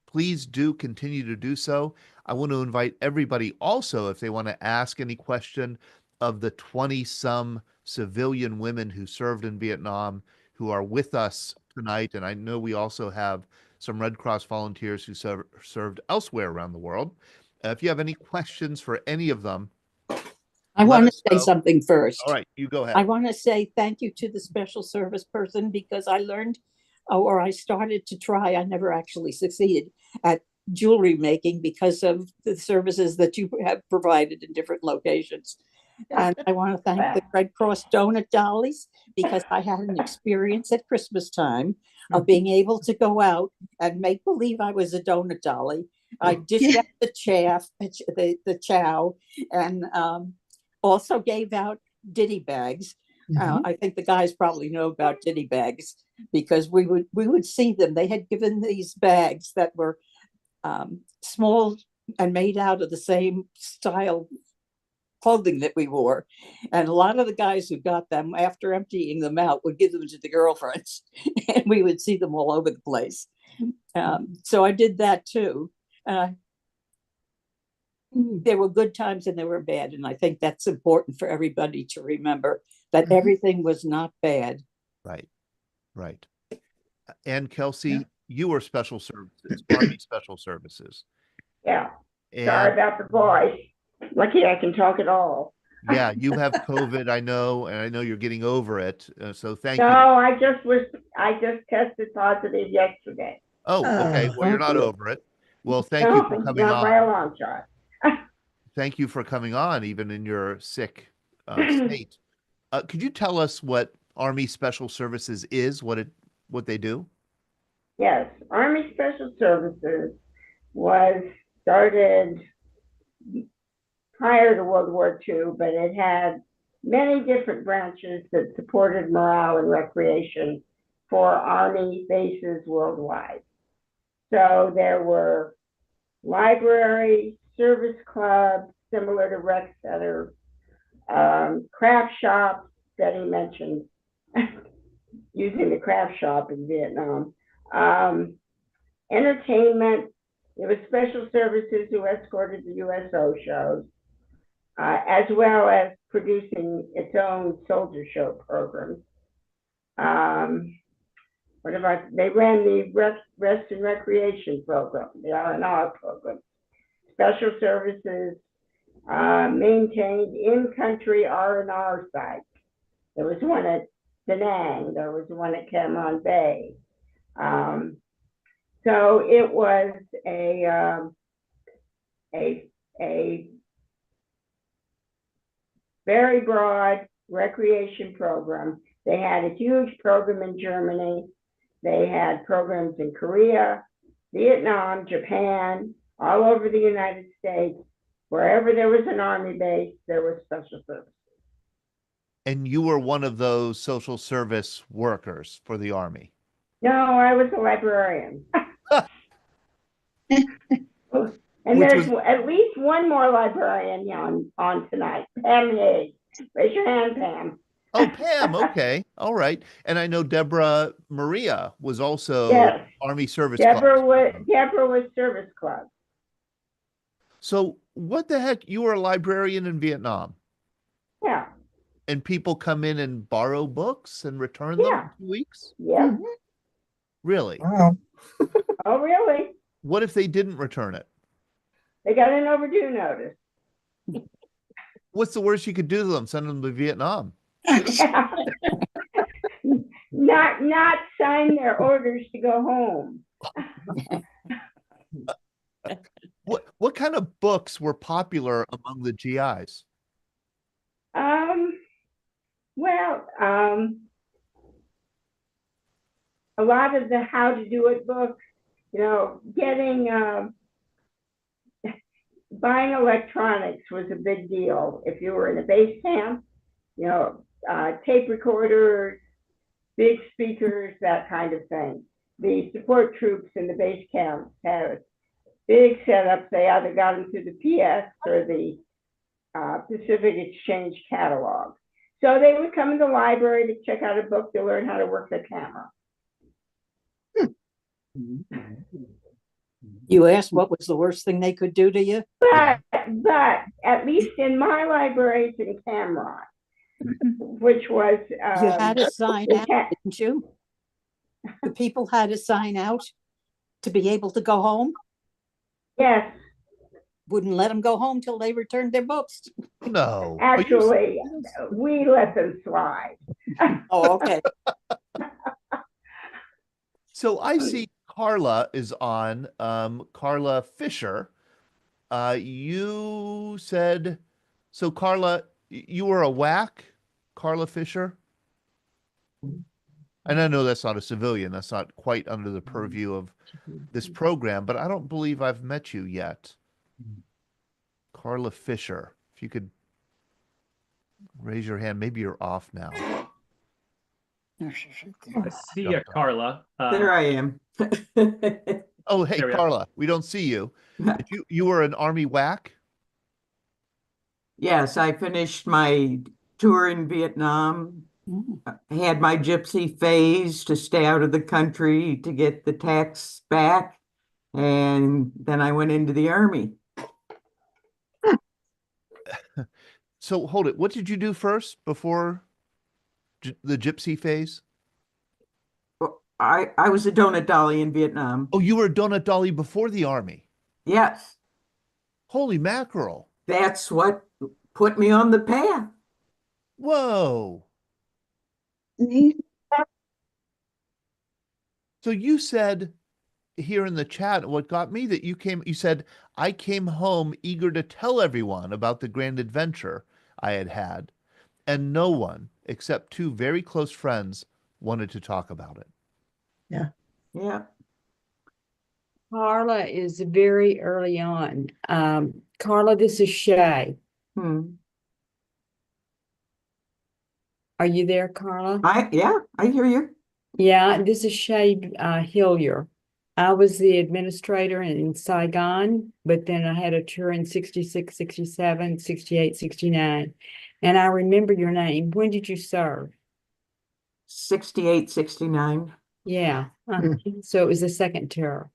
Please do continue to do so. I want to invite everybody also, if they want to ask any question of the 20-some civilian women who served in Vietnam, who are with us tonight. And I know we also have some Red Cross volunteers who served elsewhere around the world. If you have any questions for any of them, I want to say something first. All right, you go ahead. I want to say thank you to the special service person, because I learned, or I started to try, I never actually succeeded at jewelry making because of the services that you have provided in different locations. And I want to thank the Red Cross donut dollies, because I had an experience at Christmas time of being able to go out and make believe I was a donut dolly. I dished out the chow, and also gave out ditty bags. I think the guys probably know about ditty bags, because we would see them. They had given these bags that were small and made out of the same style clothing that we wore. And a lot of the guys who got them, after emptying them out, would give them to the girlfriends, and we would see them all over the place. So I did that too. There were good times and there were bad. And I think that's important for everybody to remember, that everything was not bad. Right, right. And Kelsey, you were special services, Army Special Services. Yeah. And sorry about the voice. Lucky I can talk at all. Yeah, you have COVID, I know, and I know you're getting over it. So thank you. No, I just tested positive yesterday. Oh, okay. Well, you're not over it. Well, thank you for coming not on. by a long shot. Thank you for coming on, even in your sick state. Could you tell us what Army Special Services is, what they do? Yes, Army Special Services was started prior to World War II, but it had many different branches that supported morale and recreation for Army bases worldwide. So there were libraries, service clubs, similar to rec centers, craft shops. Betty mentioned using the craft shop in Vietnam. Entertainment. It was special services who escorted the USO shows, as well as producing its own soldier show programs. They ran the rest and recreation program, the R&R program. Special services maintained in-country R&R sites. There was one at Da Nang, there was one at Cam Ranh Bay. So it was a very broad recreation program. They had a huge program in Germany. They had programs in Korea, Vietnam, Japan, all over the United States. Wherever there was an Army base, there was special services. And you were one of those social service workers for the Army? No, I was a librarian. And there's at least one more librarian on tonight, Pam Yates. Raise your hand, Pam. Oh, Pam, okay. All right. And I know Deborah Maria was also Army Service Club. Deborah was Service Club. So what the heck? You were a librarian in Vietnam? Yeah. And people come in and borrow books and return them in 2 weeks? Yeah. Really? Wow. Oh, really? What if they didn't return it? They got an overdue notice. What's the worst you could do to them? Send them to Vietnam? Not sign their orders to go home. What kind of books were popular among the GIs? A lot of the how to do it books, getting buying electronics was a big deal. If you were in a base camp, you know, tape recorders, big speakers, that kind of thing. The support troops in the base camps had big setups. They either got them through the PS or the Pacific Exchange catalog. So they would come in the library to check out a book to learn how to work the camera. You asked what was the worst thing they could do to you? But at least in my libraries in Cam Ranh, which was You had to sign out, didn't you? The people had to sign out to be able to go home? Yes. Wouldn't let them go home till they returned their books. No. Actually, we let them slide. Oh, okay. So I see Carla is on, Carla Fisher. You said, so Carla, you were a WAC, Carla Fisher? And I know that's not a civilian. That's not quite under the purview of this program, but I don't believe I've met you yet. Carla Fisher, if you could raise your hand. Maybe you're off now. I see you, Carla. There I am. Oh, hey, Carla, we don't see you. You were an Army WAC? Yes, I finished my tour in Vietnam. I had my gypsy phase to stay out of the country to get the tax back. And then I went into the Army. So hold it. What did you do first before the gypsy phase? I was a donut dolly in Vietnam. Oh, you were a donut dolly before the Army? Yes. Holy mackerel. That's what put me on the path. Whoa. So you said here in the chat, what got me that you said, I came home eager to tell everyone about the grand adventure I had had, and no one except two very close friends wanted to talk about it. Yeah. Yeah. Carla is very early on. Carla, this is Shay. Are you there, Carla? Yeah, I hear you. Yeah, this is Shay Hillier. I was the administrator in Saigon, but then I had a tour in 66, 67, 68, 69. And I remember your name. When did you serve? 68, 69. Yeah. So it was the second tour.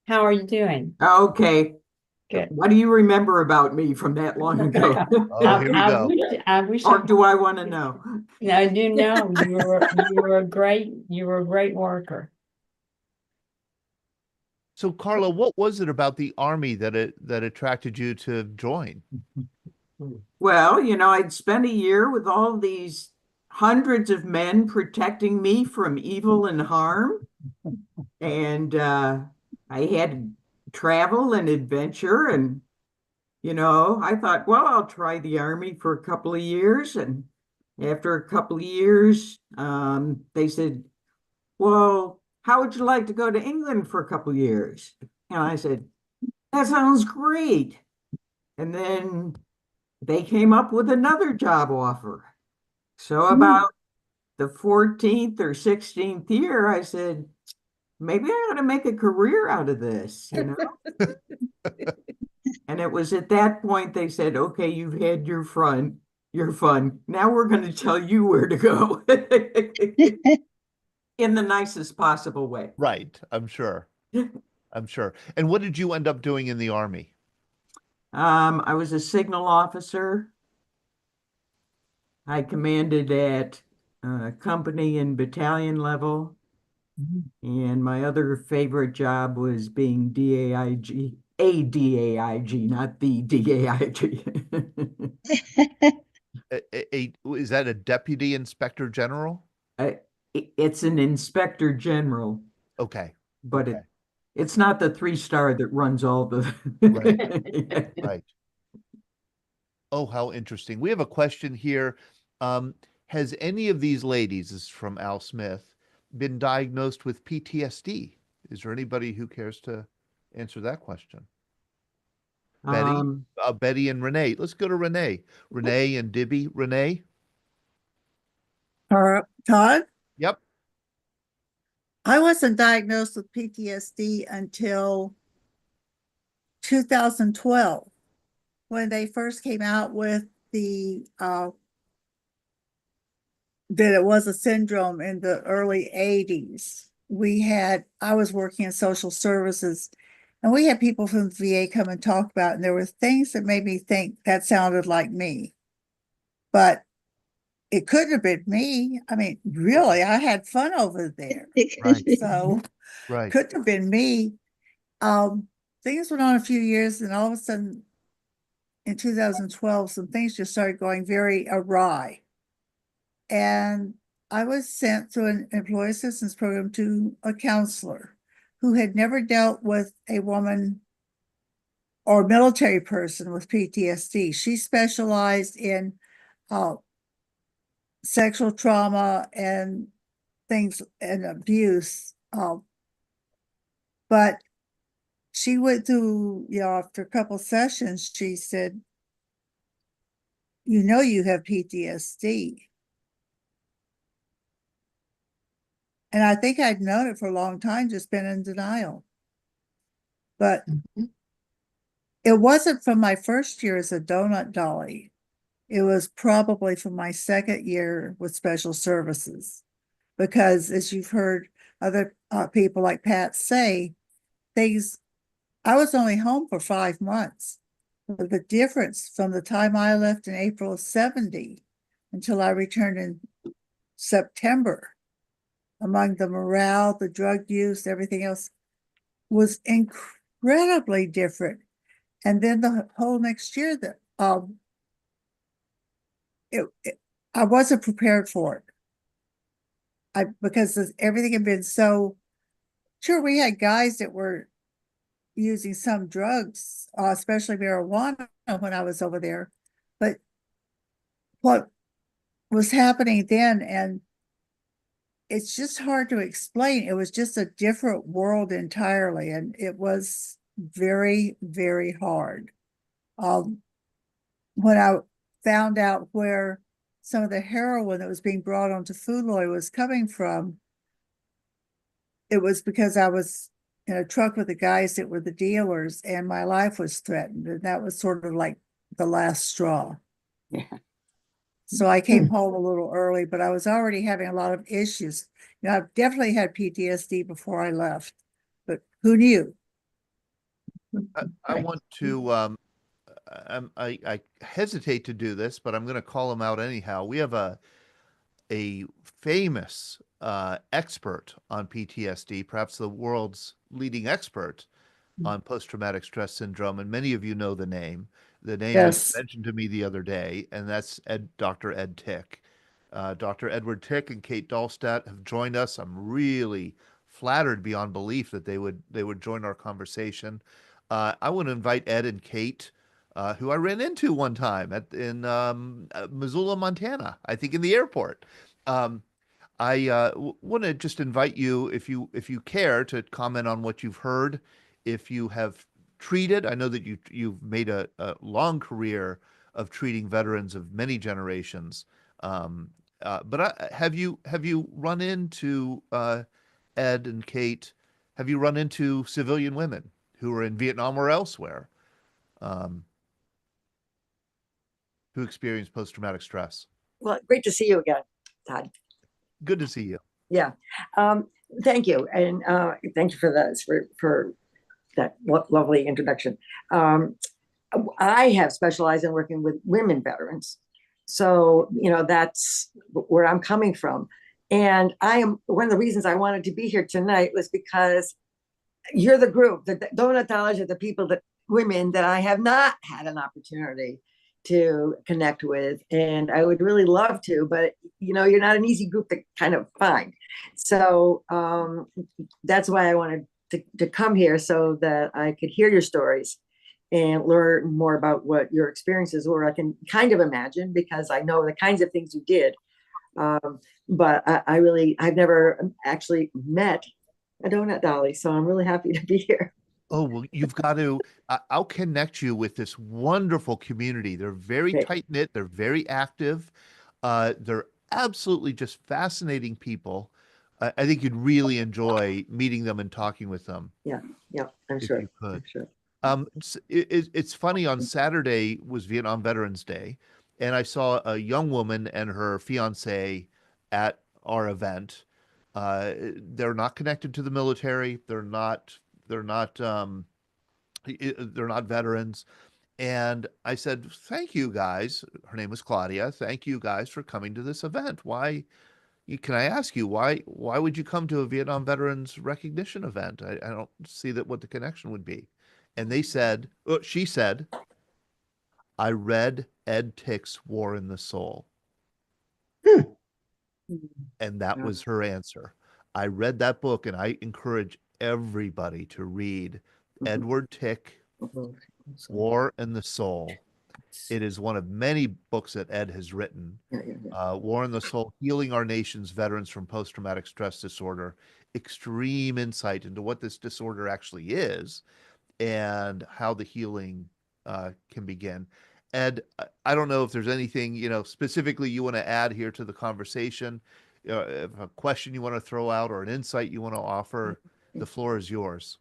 How are you doing? Okay. Good. What do you remember about me from that long ago? Oh, here we go. I wish or do I want to know? No, I do know you were a great worker. So Carla, what was it about the Army that attracted you to join? Well, you know, I'd spent a year with all these hundreds of men protecting me from evil and harm. And I had travel and adventure. And, you know, I thought, well, I'll try the Army for a couple of years. And after a couple of years, they said, well, how would you like to go to England for a couple of years? And I said, that sounds great. And then they came up with another job offer. So about the 14th or 16th year, I said, maybe I ought to make a career out of this, you know? And it was at that point they said, okay, you've had your fun. Now we're going to tell you where to go. In the nicest possible way. Right, I'm sure. I'm sure. And what did you end up doing in the Army? I was a signal officer. I commanded at company and battalion level. And my other favorite job was being DAIG, a DAIG, not the DAIG. Is that a deputy inspector general? It's an inspector general. Okay. But it's not the 3-star that runs all the. Right. Right. Oh, how interesting. We have a question here. Has any of these ladies, this is from Al Smith, been diagnosed with PTSD? Is there anybody who cares to answer that question? Betty, Betty and Renee. Let's go to Renee. Renee and Dibby. Renee. Todd? Yep. I wasn't diagnosed with PTSD until 2012, when they first came out with the that it was a syndrome in the early 80s. I was working in social services, and we had people from the VA come and talk about it, and there were things that made me think that sounded like me. But it couldn't have been me. I mean, really, I had fun over there. Right. So Right. couldn't have been me. Things went on a few years, and all of a sudden in 2012, some things just started going very awry. And I was sent through an employee assistance program to a counselor who had never dealt with a woman or military person with PTSD. She specialized in sexual trauma and things and abuse. But she went through, after a couple sessions, she said, you have PTSD. And I think I'd known it for a long time, just been in denial. But it wasn't from my first year as a donut dolly. It was probably from my second year with special services. Because as you've heard other people like Pat say, I was only home for 5 months. But the difference from the time I left in April of 70 until I returned in September, among the morale, the drug use, everything else, was incredibly different. And then the whole next year, that I wasn't prepared for it. Because everything had been so, sure, we had guys that were using some drugs, especially marijuana, when I was over there. But what was happening then, and it's just hard to explain. It was just a different world entirely, and it was very, very hard. When I found out where some of the heroin that was being brought onto Fuloy was coming from, it was because I was in a truck with the guys that were the dealers, and my life was threatened, and that was sort of like the last straw. Yeah. So I came home a little early, but I was already having a lot of issues. I've definitely had PTSD before I left, but who knew? I want to, I hesitate to do this, but I'm going to call him out anyhow. We have a famous expert on PTSD, perhaps the world's leading expert on post-traumatic stress syndrome, and many of you know the name. The name was mentioned to me the other day, and that's Dr. Ed Tick. Dr. Edward Tick and Kate Dahlstadt have joined us. I'm really flattered beyond belief that they would join our conversation. I want to invite Ed and Kate, who I ran into one time in Missoula, Montana, I think in the airport. I want to just invite you, if you care, to comment on what you've heard. If you have treated, I know that you've made a long career of treating veterans of many generations. But have you run into Ed and Kate? Have you run into civilian women who are in Vietnam or elsewhere, who experience post-traumatic stress? Well, great to see you again, Todd. Good to see you. Yeah. Thank you. And thank you for that lovely introduction. I have specialized in working with women veterans. So, that's where I'm coming from. And one of the reasons I wanted to be here tonight was because you're the group, the donut dollars are the women that I have not had an opportunity to connect with. And I would really love to, but you're not an easy group to kind of find. So that's why I wanted to come here, so that I could hear your stories and learn more about what your experiences were. I can kind of imagine, because I know the kinds of things you did. But I've never actually met a donut dolly, so I'm really happy to be here. Oh, well, you've got to, I'll connect you with this wonderful community. They're very Okay. tight-knit, they're very active. They're absolutely just fascinating people. I think you'd really enjoy meeting them and talking with them Yeah, I'm if sure. you could. I'm sure. It's funny, on Saturday was Vietnam Veterans Day, and I saw a young woman and her fiance at our event. They're not connected to the military. They're not they're not veterans. And I said, "Thank you guys." Her name was Claudia. "Thank you guys for coming to this event. Why? Can I ask you why would you come to a Vietnam Veterans Recognition event? I don't see that what the connection would be." And they said, she said, "I read Ed Tick's War in the Soul." And that Yeah. was her answer. I read that book, and I encourage everybody to read Edward Tick, War in the Soul. It is one of many books that Ed has written. War in the Soul, Healing Our Nation's Veterans from Post-Traumatic Stress Disorder. Extreme insight into what this disorder actually is and how the healing can begin. Ed, I don't know if there's anything, specifically you want to add here to the conversation, if a question you want to throw out or an insight you want to offer, the floor is yours.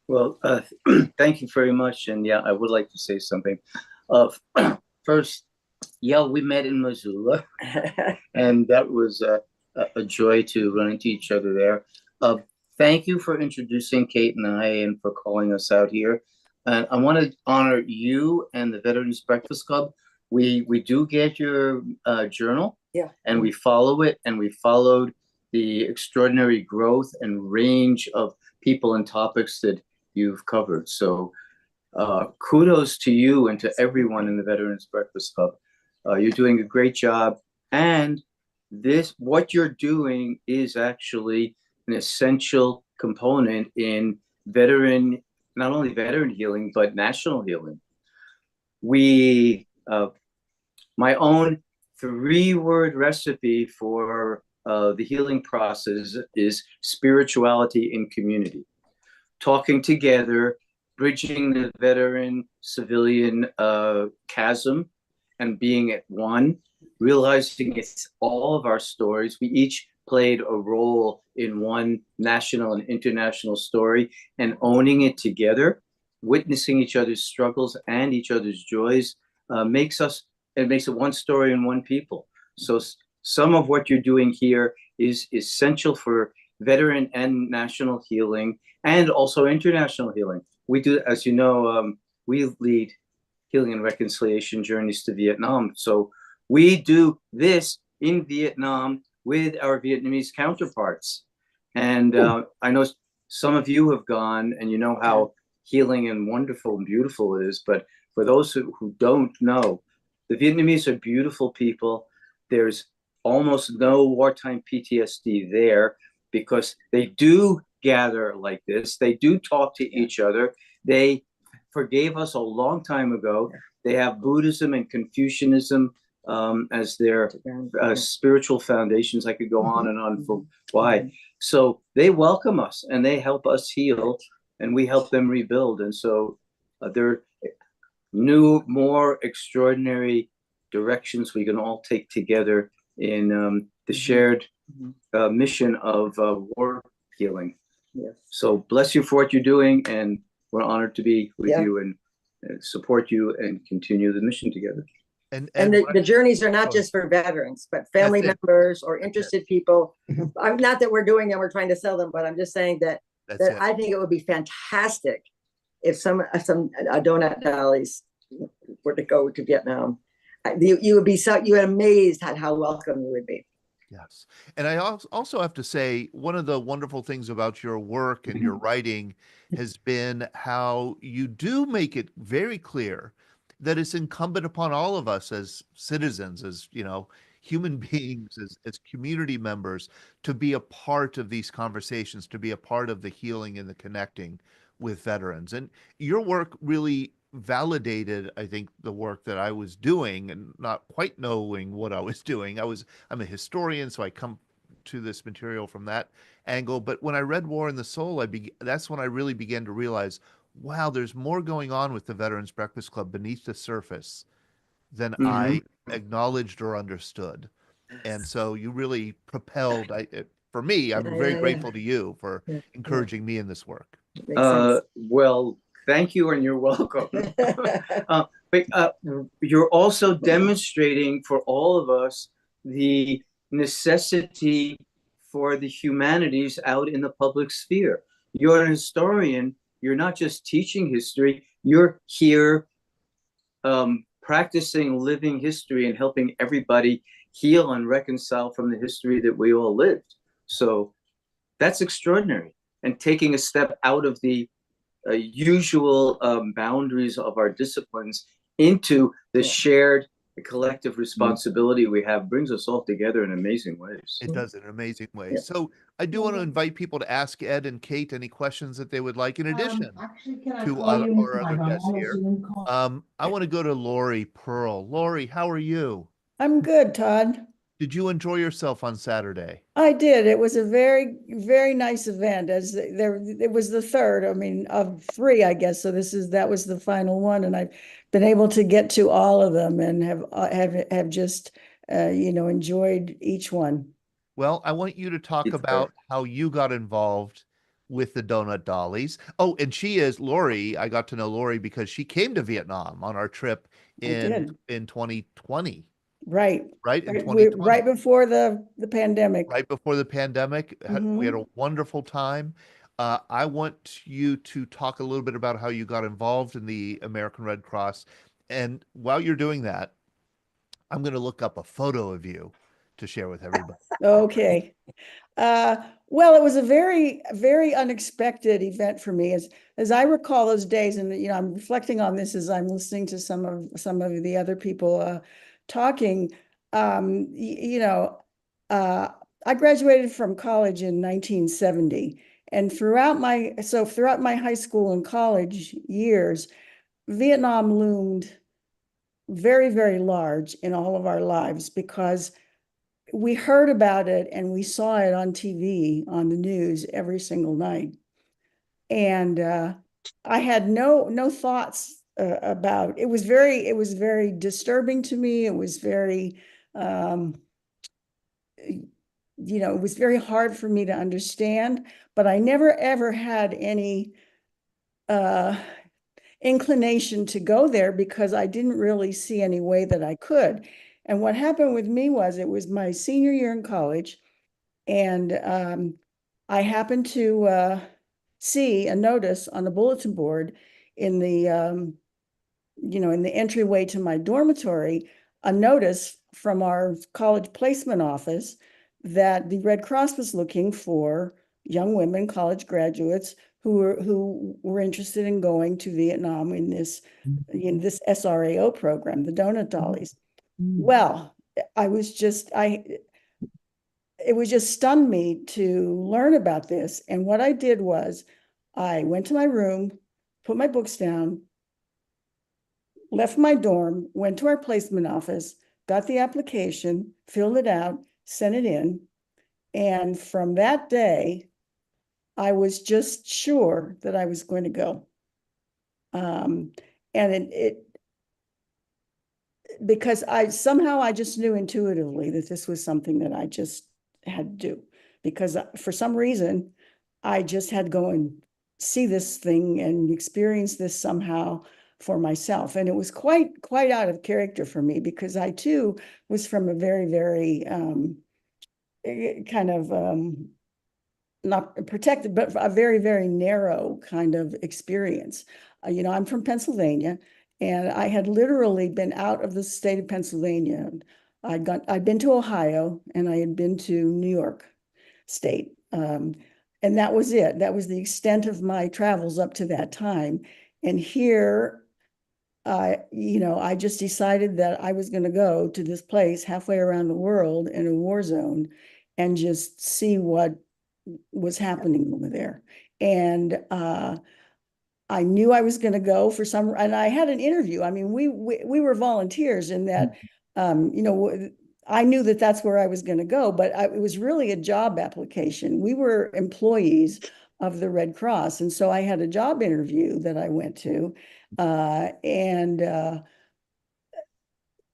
Well, thank you very much. And yeah, I would like to say something. First, yeah, we met in Missoula, and that was a joy to run into each other there. Thank you for introducing Kate and I and for calling us out here. And I want to honor you and the Veterans Breakfast Club. We do get your journal, yeah, and we follow it, and we followed the extraordinary growth and range of people and topics that you've covered. So kudos to you and to everyone in the Veterans Breakfast Club. You're doing a great job. And what you're doing is actually an essential component in not only veteran healing, but national healing. My own 3-word recipe for the healing process is spirituality in community. Talking together, bridging the veteran-civilian chasm and being at one, realizing it's all of our stories. We each played a role in one national and international story, and owning it together, witnessing each other's struggles and each other's joys makes it one story and one people. So some of what you're doing here is essential for veteran and national healing, and also international healing. We do, as you know, we lead healing and reconciliation journeys to Vietnam. So we do this in Vietnam with our Vietnamese counterparts. And I know some of you have gone, and you know how healing and wonderful and beautiful it is. But for those who don't know, the Vietnamese are beautiful people. There's almost no wartime PTSD there, because they do gather like this. They do talk to each other. They forgave us a long time ago. They have Buddhism and Confucianism as their spiritual foundations. I could go on and on for why. So they welcome us and they help us heal, and we help them rebuild. And so there are new, more extraordinary directions we can all take together in the shared mission of war healing. Yes. So bless you for what you're doing, and we're honored to be with you and support you and continue the mission together. And the journeys are not just for veterans, but family members or interested people. I'm not that we're doing them, we're trying to sell them, but I'm just saying that I think it would be fantastic if some donut dollies were to go to Vietnam. You would be amazed at how welcome you would be. Yes. And I also have to say, one of the wonderful things about your work and your writing has been how you do make it very clear that it's incumbent upon all of us as citizens, as, human beings, as community members, to be a part of these conversations, to be a part of the healing and the connecting with veterans. And your work really validated, I think, the work that I was doing and not quite knowing what I was doing. I'm a historian, so I come to this material from that angle. But when I read War and the Soul, that's when I really began to realize, wow, there's more going on with the Veterans Breakfast Club beneath the surface than I acknowledged or understood. And so you really propelled, for me, I'm very grateful to you for encouraging me in this work. Well, thank you, and you're welcome. But you're also demonstrating for all of us the necessity for the humanities out in the public sphere. You're an historian. You're not just teaching history. You're here practicing living history and helping everybody heal and reconcile from the history that we all lived. So that's extraordinary. And taking a step out of the usual boundaries of our disciplines into the shared collective responsibility we have brings us all together in amazing ways. It does in amazing ways. So I do want to invite people to ask Ed and Kate any questions that they would like in addition to our other guests here. I want to go to Lori Pearl. Lori, how are you? I'm good, Todd. Did you enjoy yourself on Saturday? I did. It was a very, very nice event. It was the third, I mean, of three, I guess. So that was the final one, and I've been able to get to all of them and have just enjoyed each one. Well, I want you to talk about how you got involved with the Donut Dollies. Oh, and Lori. I got to know Lori because she came to Vietnam on our trip in 2020. Right. In 2020. Right before the pandemic. Right before the pandemic. We had a wonderful time. I want you to talk a little bit about how you got involved in the American Red Cross. And while you're doing that, I'm going to look up a photo of you to share with everybody. Okay. Well, it was a very, very unexpected event for me. As I recall those days, and I'm reflecting on this as I'm listening to some of the other people talking. I graduated from college in 1970, and throughout my high school and college years, Vietnam loomed very, very large in all of our lives because we heard about it and we saw it on TV, on the news every single night. And I had no thoughts about it. It was very disturbing to me. It was very, it was very hard for me to understand, but I never ever had any inclination to go there because I didn't really see any way that I could. And what happened with me was it was my senior year in college, and I happened to see a notice on the bulletin board in the in the entryway to my dormitory, a notice from our college placement office that the Red Cross was looking for young women, college graduates who were interested in going to Vietnam in this SRAO program, the Donut Dollies. Well, it was just stunned me to learn about this. And what I did was I went to my room, put my books down, left my dorm, went to our placement office, got the application, filled it out, sent it in. And from that day, I was just sure that I was going to go. And because I just knew intuitively that this was something that I just had to do, because for some reason I just had to go and see this thing and experience this somehow for myself. And it was quite out of character for me because I too was from a very, very kind of not protected, but a very, very narrow kind of experience. I'm from Pennsylvania, and I had literally been out of the state of Pennsylvania. I'd been to Ohio, and I had been to New York State. And that was it. That was the extent of my travels up to that time. And here, I just decided that I was going to go to this place halfway around the world in a war zone and just see what was happening over there. And I knew I was going to go and I had an interview. I mean, we were volunteers in that, I knew that that's where I was going to go, but it was really a job application. We were employees of the Red Cross. And so I had a job interview that I went to. And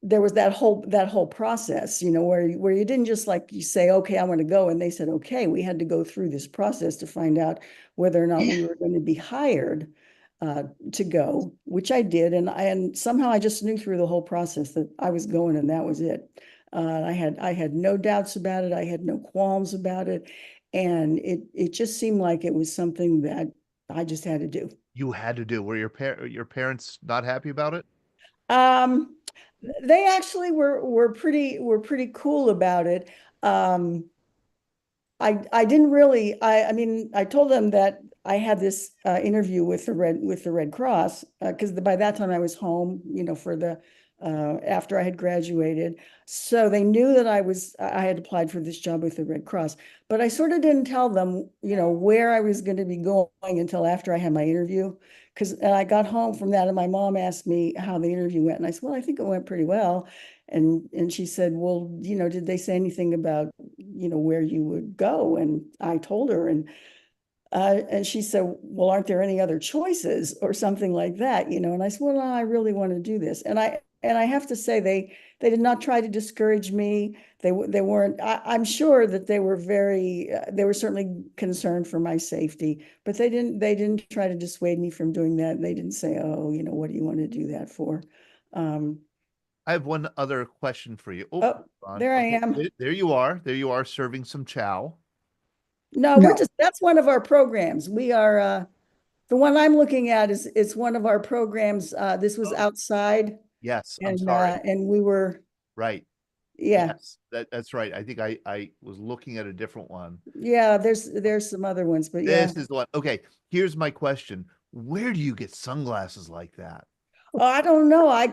there was that whole process, you know, where you didn't just like you say, okay, I want to go. And they said, okay, we had to go through this process to find out whether or not we were going to be hired to go, which I did. And somehow I just knew through the whole process that I was going, and that was it. I had no doubts about it. I had no qualms about it. And it just seemed like it was something that I just had to do. You had to do. Were your parents not happy about it? They actually were pretty cool about it. I didn't really, I mean, I told them that I had this interview with the Red Cross, because by that time I was home, you know, for the after I had graduated. So they knew that I had applied for this job with the Red Cross, but I sort of didn't tell them, you know, where I was going to be going until after I had my interview. And I got home from that and my mom asked me how the interview went. And I said, well, I think it went pretty well. And she said, well, you know, did they say anything about, you know, where you would go? And I told her, and she said, well, aren't there any other choices or something like that, you know? And I said, well, no, I really want to do this. And I have to say, they did not try to discourage me. They weren't, I'm sure that they were they were certainly concerned for my safety, but they didn't try to dissuade me from doing that. They didn't say, oh, you know, what do you want to do that for? I have one other question for you. Oh, there I am. There you are. There you are serving some chow. No, that's one of our programs. We are, the one I'm looking at it's one of our programs. This was outside. Yes, and, I'm sorry. And we were. Right. Yeah. Yes, that's right. I think I was looking at a different one. Yeah, there's some other ones, but yeah. This is the one. Okay, here's my question. Where do you get sunglasses like that? Oh, I don't know. I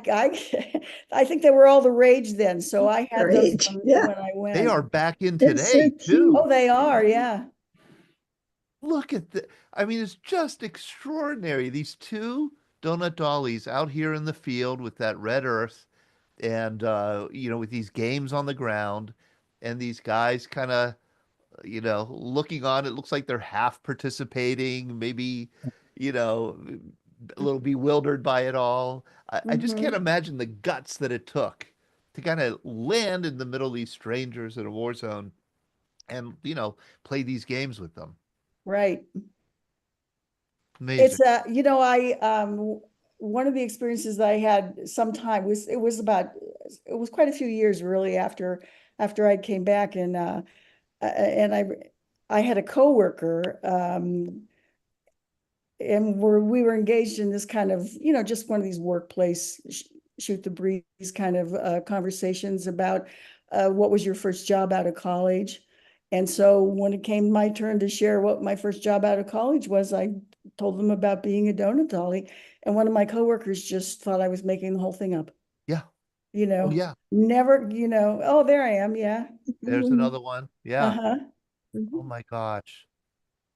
think they were all the rage then. So I had those when I went. They are back in today too. Oh, they are, yeah. Look at the, I mean, it's just extraordinary. These two donut dollies out here in the field with that red earth and you know, with these games on the ground and these guys kind of, you know, looking on. It looks like they're half participating, maybe, you know, a little bewildered by it all. I just can't imagine the guts that it took to kind of land in the middle of these strangers in a war zone and, you know, play these games with them. Right. Amazing. It's you know, one of the experiences that I had sometime was it was quite a few years really after I came back, and I had a coworker, and we were engaged in this kind of, you know, just one of these workplace shoot the breeze kind of conversations about what was your first job out of college. And so when it came my turn to share what my first job out of college was, I told them about being a donut dolly. And one of my coworkers just thought I was making the whole thing up. Yeah. You know, yeah. Never, you know, oh, there I am. Yeah. There's another one. Yeah. Uh-huh. Oh my gosh.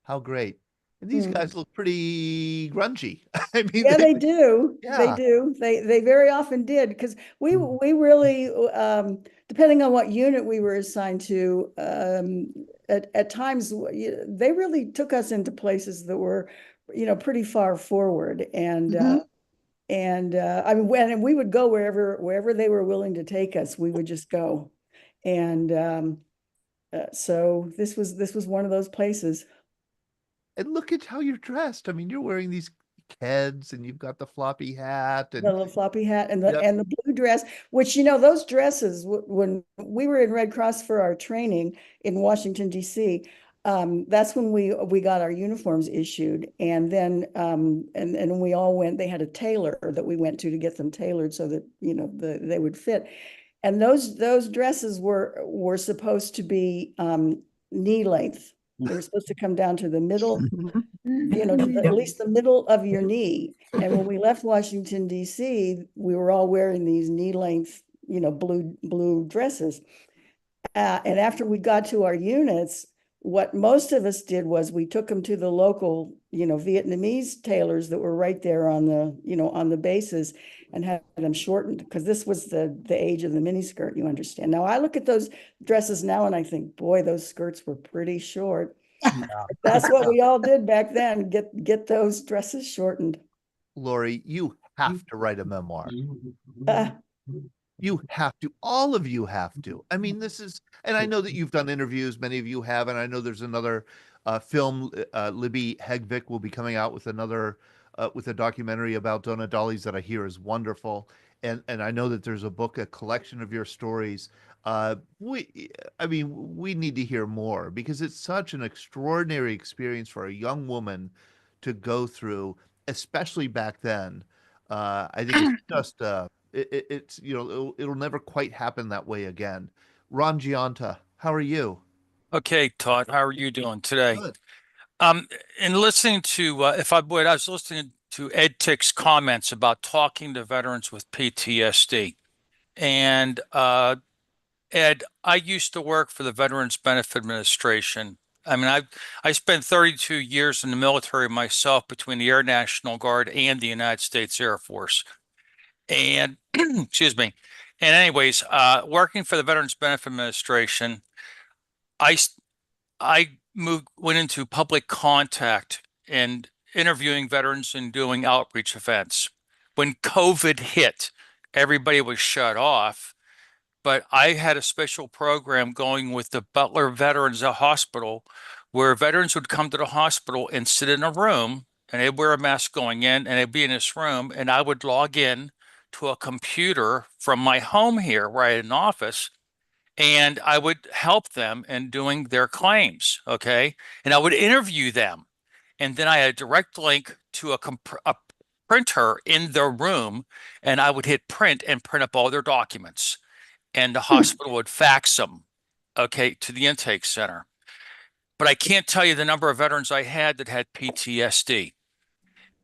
How great. And these guys look pretty grungy. I mean, yeah, they do. Yeah. They do. They very often did, because we really, depending on what unit we were assigned to, at times they really took us into places that were, you know, pretty far forward. And I mean, when we would go wherever they were willing to take us, we would just go. And so this was one of those places. And look at how you're dressed. I mean, you're wearing these Keds and you've got the floppy hat and the floppy hat and the blue dress, which, you know, those dresses, when we were in Red Cross for our training in Washington, D.C., that's when we got our uniforms issued. And then and we all went, they had a tailor that we went to get them tailored so that, you know, they would fit. And those dresses were supposed to be knee length. They were supposed to come down to the middle, you know, to at least the middle of your knee. And when we left Washington, D.C., we were all wearing these knee length, you know, blue dresses. And after we got to our units, what most of us did was we took them to the local Vietnamese tailors that were right there on the bases and had them shortened, because this was the age of the miniskirt, you understand. Now I look at those dresses now and I think, boy, those skirts were pretty short. That's what we all did back then, get those dresses shortened. Lori, you have to write a memoir. Uh, You have to. All of you have to. I mean, this is, and I know that you've done interviews, many of you have, and I know there's another film, Libby Hegvik will be coming out with another, with a documentary about donut dollies that I hear is wonderful. And I know that there's a book, a collection of your stories. We need to hear more because it's such an extraordinary experience for a young woman to go through, especially back then. I think it's just, it's it'll never quite happen that way again. Ron Gianta, how are you? Okay, Todd, how are you doing today? Good. In listening to, if I would, I was listening to Ed Tick's comments about talking to veterans with PTSD. And Ed, I used to work for the Veterans Benefit Administration. I mean, I spent 32 years in the military myself between the Air National Guard and the United States Air Force. And excuse me. And anyways, working for the Veterans Benefit Administration, I went into public contact and interviewing veterans and doing outreach events. When COVID hit, everybody was shut off, but I had a special program going with the Butler Veterans Hospital where veterans would come to the hospital and sit in a room and they'd wear a mask going in and they'd be in this room and I would log in to a computer from my home here where I had an office and I would help them in doing their claims, okay? And I would interview them. And then I had a direct link to a printer in their room, and I would hit print and print up all their documents. And the hospital would fax them, okay, to the intake center. But I can't tell you the number of veterans I had that had PTSD.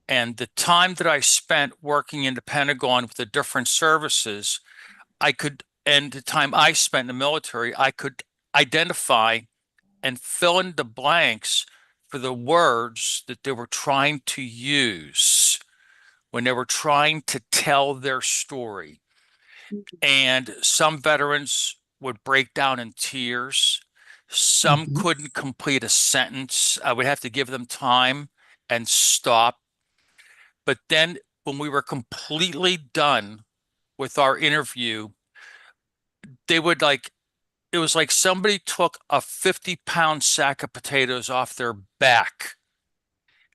And the time that I spent working in the Pentagon with the different services, and the time I spent in the military, I could identify and fill in the blanks for the words that they were trying to use when they were trying to tell their story. And some veterans would break down in tears. Some couldn't complete a sentence. I would have to give them time and stop. But then when we were completely done with our interview, they would it was like somebody took a 50-pound sack of potatoes off their back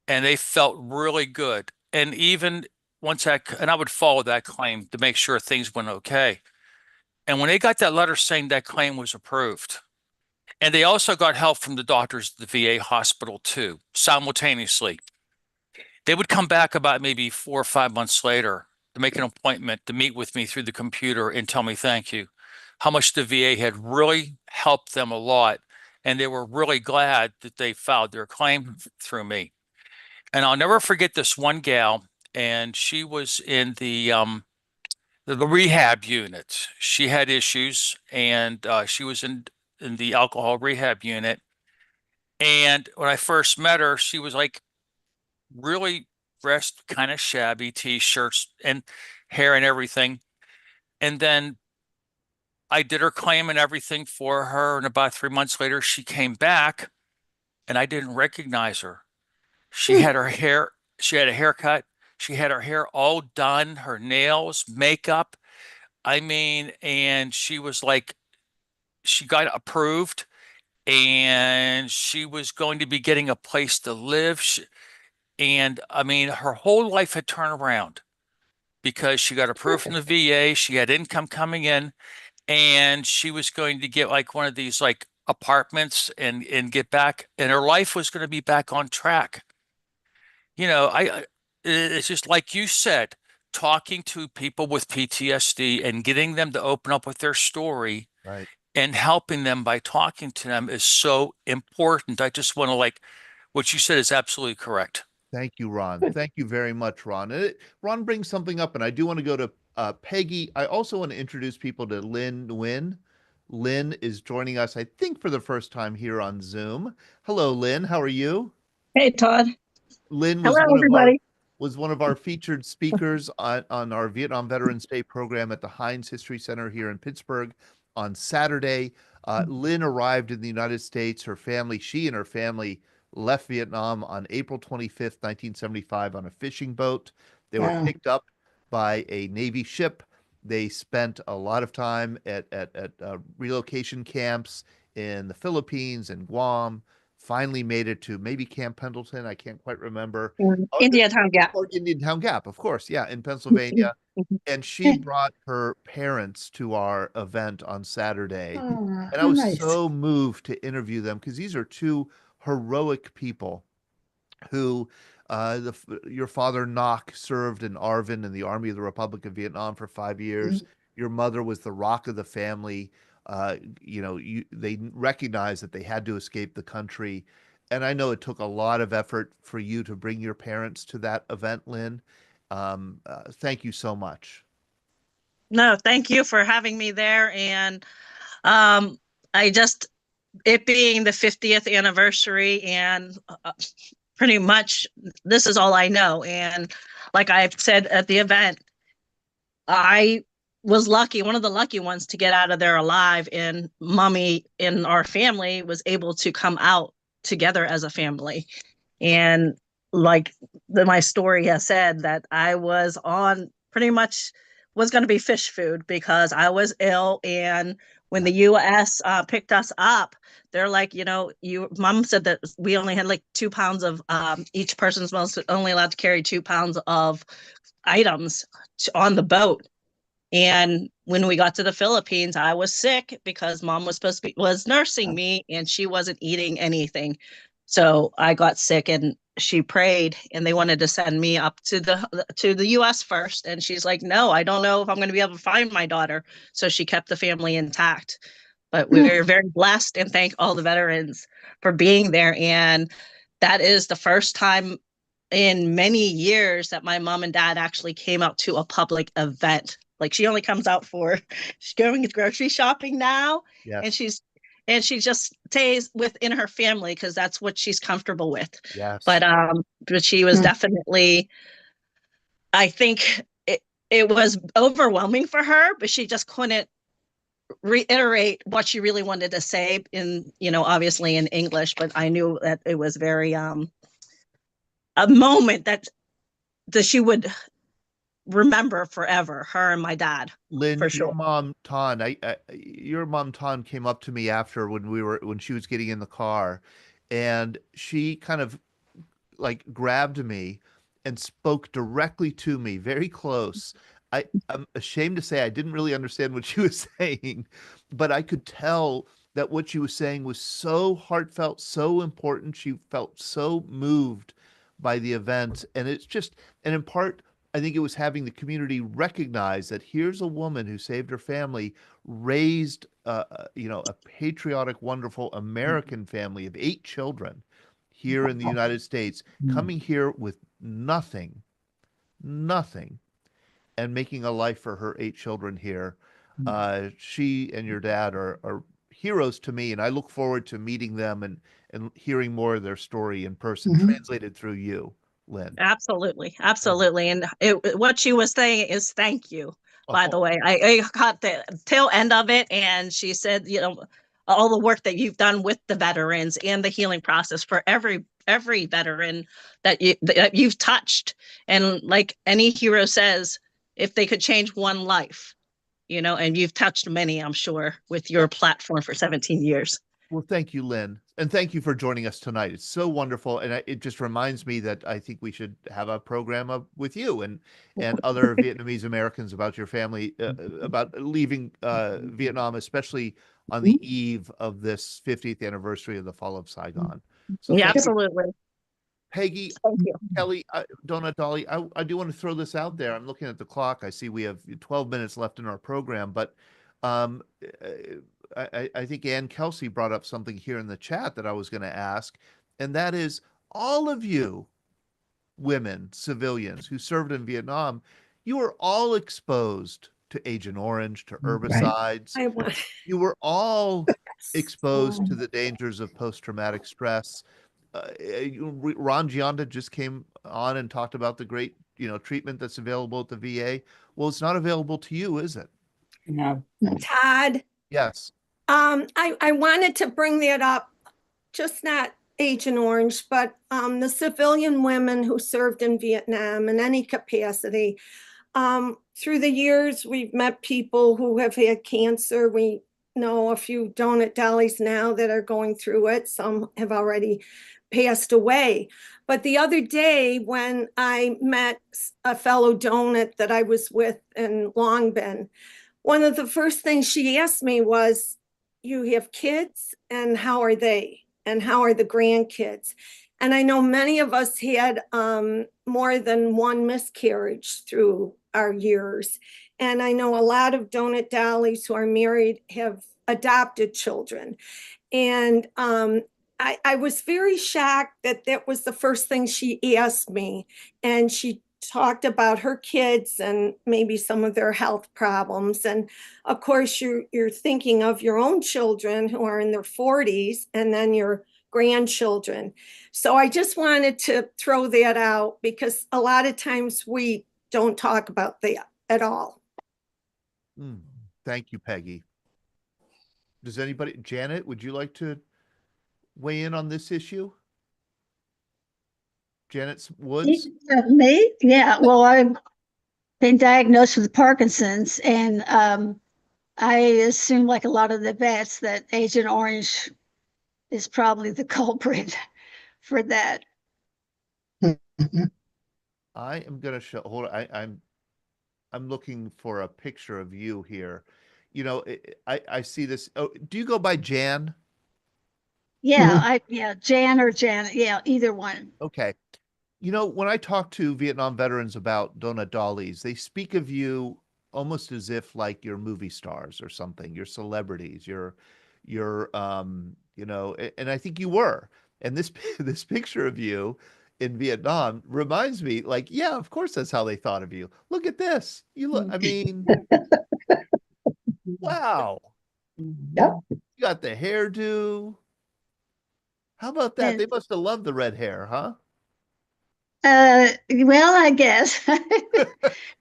and they felt really good. And even once and I would follow that claim to make sure things went okay. And when they got that letter saying that claim was approved, and they also got help from the doctors at the VA hospital too, simultaneously, they would come back about maybe 4 or 5 months later to make an appointment to meet with me through the computer and tell me thank you, how much the VA had really helped them a lot. And they were really glad that they filed their claim through me. And I'll never forget this one gal, and she was in the rehab unit. She had issues, and she was in the alcohol rehab unit. And when I first met her, she was like really dressed kind of shabby, t-shirts and hair and everything. And then I did her claim and everything for her. And about 3 months later, she came back and I didn't recognize her. She had her hair, she had a haircut. She had her hair all done, her nails, makeup. I mean, and she was like, she got approved and she was going to be getting a place to live. And I mean, her whole life had turned around because she got approved from the VA. She had income coming in and she was going to get like one of these like apartments and get back, and her life was going to be back on track. You know, it's just like you said, talking to people with PTSD and getting them to open up with their story, right, and helping them by talking to them is so important. I just want to what you said is absolutely correct. Thank you, Ron. Thank you very much, Ron. Ron brings something up, and I do want to go to Peggy. I also want to introduce people to Lynn Nguyen. Lynn is joining us, I think, for the first time here on Zoom. Hello, Lynn. How are you? Hey, Todd. Lynn was Hello, one of our everybody. was one of our featured speakers on our Vietnam Veterans Day program at the Heinz History Center here in Pittsburgh on Saturday. Lynn arrived in the United States. She and her family left Vietnam on April 25th, 1975 on a fishing boat. They were Wow. picked up by a Navy ship. They spent a lot of time at relocation camps in the Philippines and Guam. Finally made it to maybe Camp Pendleton. I can't quite remember. Indiantown Gap. Oh, Indiantown Gap, of course. Yeah, in Pennsylvania. And she brought her parents to our event on Saturday. Oh, And I was nice. so moved to interview them because these are two heroic people who your father Nock served in Arvin in the Army of the Republic of Vietnam for 5 years. Your mother was the rock of the family. They recognized that they had to escape the country. And I know it took a lot of effort for you to bring your parents to that event, Lynn. Thank you so much. No, thank you for having me there. And it being the 50th anniversary, and pretty much this is all I know. And like I've said at the event, I was lucky, one of the lucky ones to get out of there alive, and mommy and our family was able to come out together as a family. And like my story has said, that I was on pretty much was going to be fish food because I was ill. And when the U.S. Picked us up, they're like, mom said that we only had like 2 pounds of each person's only allowed to carry 2 pounds of items on the boat. And when we got to the Philippines, I was sick because mom was nursing me, and she wasn't eating anything. So I got sick, and she prayed, and they wanted to send me up to the US first. And she's like, no, I don't know if I'm going to be able to find my daughter. So she kept the family intact. But we were very blessed, and thank all the veterans for being there. And that is the first time in many years that my mom and dad actually came out to a public event. Like, she only comes out she's going grocery shopping now. Yes. And she just stays within her family because that's what she's comfortable with. Yes. But she was definitely, I think it was overwhelming for her, but she just couldn't reiterate what she really wanted to say in, obviously in English. But I knew that it was very a moment that she would remember forever, her and my dad. Lynn, for sure. your mom Tan came up to me after when she was getting in the car, and she kind of like grabbed me and spoke directly to me, very close. I'm ashamed to say I didn't really understand what she was saying, but I could tell that what she was saying was so heartfelt, so important. She felt so moved by the event, and in part, I think it was having the community recognize that here's a woman who saved her family, raised, a patriotic, wonderful American family of 8 children here in the United States, coming here with nothing, and making a life for her 8 children here. She and your dad are heroes to me, and I look forward to meeting them and hearing more of their story in person, translated through you, Lynn. Absolutely. And what she was saying is thank you. By the way, I got the tail end of it, and she said, all the work that you've done with the veterans and the healing process for every veteran that you've touched. And like any hero says, if they could change one life, and you've touched many, I'm sure, with your platform for 17 years. Well, thank you, Lynn. And thank you for joining us tonight. It's so wonderful. And it just reminds me that I think we should have a program with you and other Vietnamese Americans about your family, about leaving Vietnam, especially on the eve of this 50th anniversary of the fall of Saigon. So yeah, absolutely. Peggy, Kelly, Donut Dolly, I do want to throw this out there. I'm looking at the clock. I see we have 12 minutes left in our program, but I think Kelsey brought up something here in the chat that I was going to ask, and that is all of you women, civilians who served in Vietnam, you were all exposed to Agent Orange, to herbicides. You were all exposed to the dangers of post-traumatic stress. Ron Gionda just came on and talked about the great, treatment that's available at the VA. Well, it's not available to you, is it? No. Todd, Yes. I wanted to bring that up, just not Agent Orange, but the civilian women who served in Vietnam in any capacity. Through the years, we've met people who have had cancer. We know a few donut dollies now that are going through it. Some have already passed away. But the other day, when I met a fellow donut that I was with in Long Binh, one of the first things she asked me was, "You have kids, and how are they? And how are the grandkids?" And I know many of us had more than one miscarriage through our years. And I know a lot of donut dollies who are married have adopted children. And I was very shocked that that was the first thing she asked me. And she talked about her kids and maybe some of their health problems. And of course, you're thinking of your own children who are in their 40s and then your grandchildren. So I just wanted to throw that out because a lot of times we don't talk about that at all. Thank you, Peggy. Does anybody, Janet, would you like to weigh in on this issue? Janet Woods? Me? Yeah. Well, I've been diagnosed with Parkinson's, and I assume, like a lot of the vets, that Agent Orange is probably the culprit for that. I am going to show, hold on, I'm looking for a picture of you here. I see this. Oh, do you go by Jan? Yeah, Jan or Janet. Yeah, either one. Okay. When I talk to Vietnam veterans about donut dollies, they speak of you almost as if like you're movie stars or something. You're celebrities. You're and I think you were. And this picture of you in Vietnam reminds me, like, yeah, of course that's how they thought of you. Look at this. You look, I mean, wow. Yep. You got the hairdo. How about that? They must have loved the red hair, huh? Well, I guess.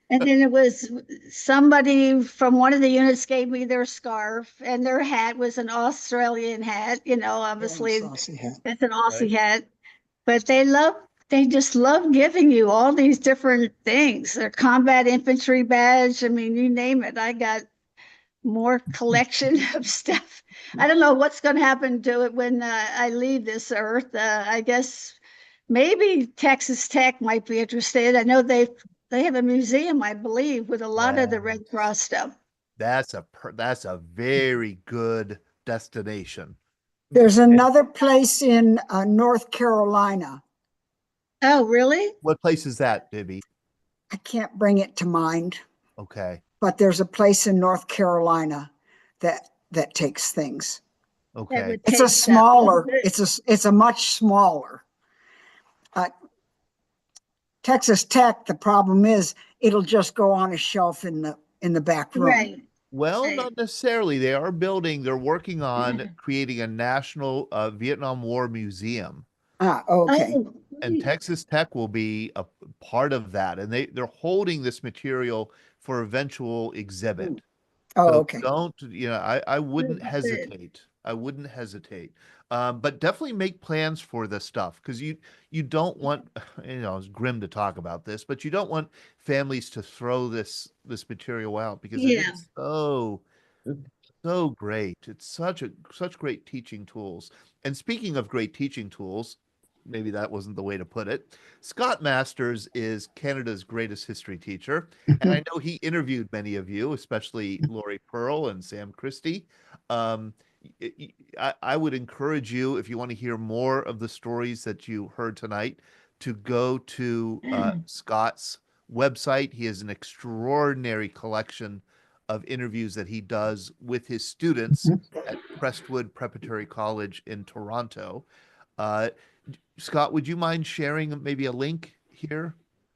And then it was somebody from one of the units gave me their scarf, and their hat was an Australian hat, obviously it's an Aussie hat. But they just love giving you all these different things. Their combat infantry badge. I mean, you name it. I got more collection of stuff. I don't know what's going to happen to it when I leave this earth. I guess maybe Texas Tech might be interested. I know they have a museum, I believe, with a lot of the Red Cross stuff. That's a very good destination. There's another place in North Carolina. Oh, really? What place is that, Bibby? I can't bring it to mind. Okay. But there's a place in North Carolina that takes things. Okay. It's a smaller, it's a much smaller. Texas Tech, the problem is it'll just go on a shelf in the back room. Right. Well, not necessarily. They're working on creating a national Vietnam War museum. Okay. And Texas Tech will be a part of that. And they're holding this material for eventual exhibit. Oh, So okay. I wouldn't hesitate. I wouldn't hesitate. But definitely make plans for this stuff, because you don't want, it's grim to talk about this, but you don't want families to throw this material out, because it is so great. It's such great teaching tools. And speaking of great teaching tools, maybe that wasn't the way to put it, Scott Masters is Canada's greatest history teacher. And I know he interviewed many of you, especially Lori Pearl and Sam Christie. I would encourage you, if you want to hear more of the stories that you heard tonight, to go to Scott's website. He has an extraordinary collection of interviews that he does with his students at Crestwood Preparatory College in Toronto. Scott, would you mind sharing maybe a link here?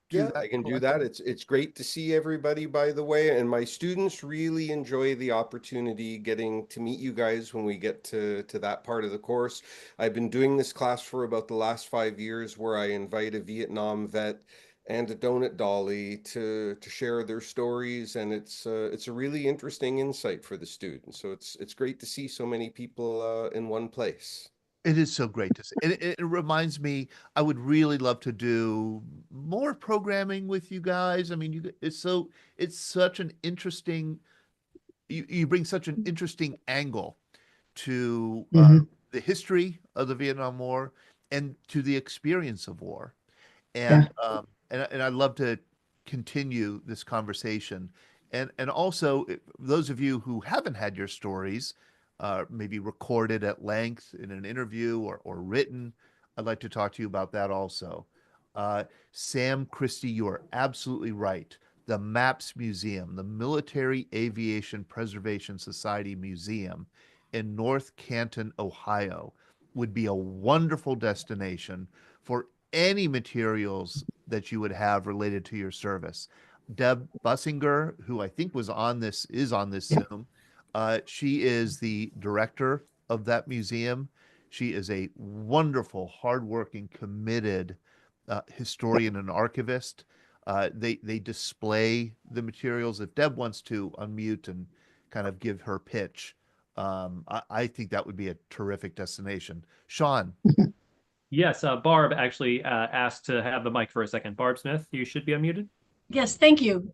to I can do that. It's great to see everybody, by the way, and my students really enjoy the opportunity getting to meet you guys when we get to that part of the course. I've been doing this class for about the last 5 years, where I invite a Vietnam vet and a donut dolly to share their stories, and it's a really interesting insight for the students. So it's great to see so many people in one place. It is so great to see. It reminds me, I would really love to do more programming with you guys. I mean, it's such an interesting, you bring such an interesting angle to the history of the Vietnam War and to the experience of war. And and I'd love to continue this conversation. And also, those of you who haven't had your stories maybe recorded at length in an interview or written, I'd like to talk to you about that also. Sam Christie, you are absolutely right. The MAPS Museum, the Military Aviation Preservation Society Museum in North Canton, Ohio, would be a wonderful destination for any materials that you would have related to your service. Deb Bussinger, who I think is on this Zoom, she is the director of that museum. She is a wonderful, hardworking, committed historian and archivist. They display the materials. If Deb wants to unmute and kind of give her pitch, I think that would be a terrific destination. Sean. Yes, Barb actually asked to have the mic for a second. Barb Smith, you should be unmuted. Yes, thank you.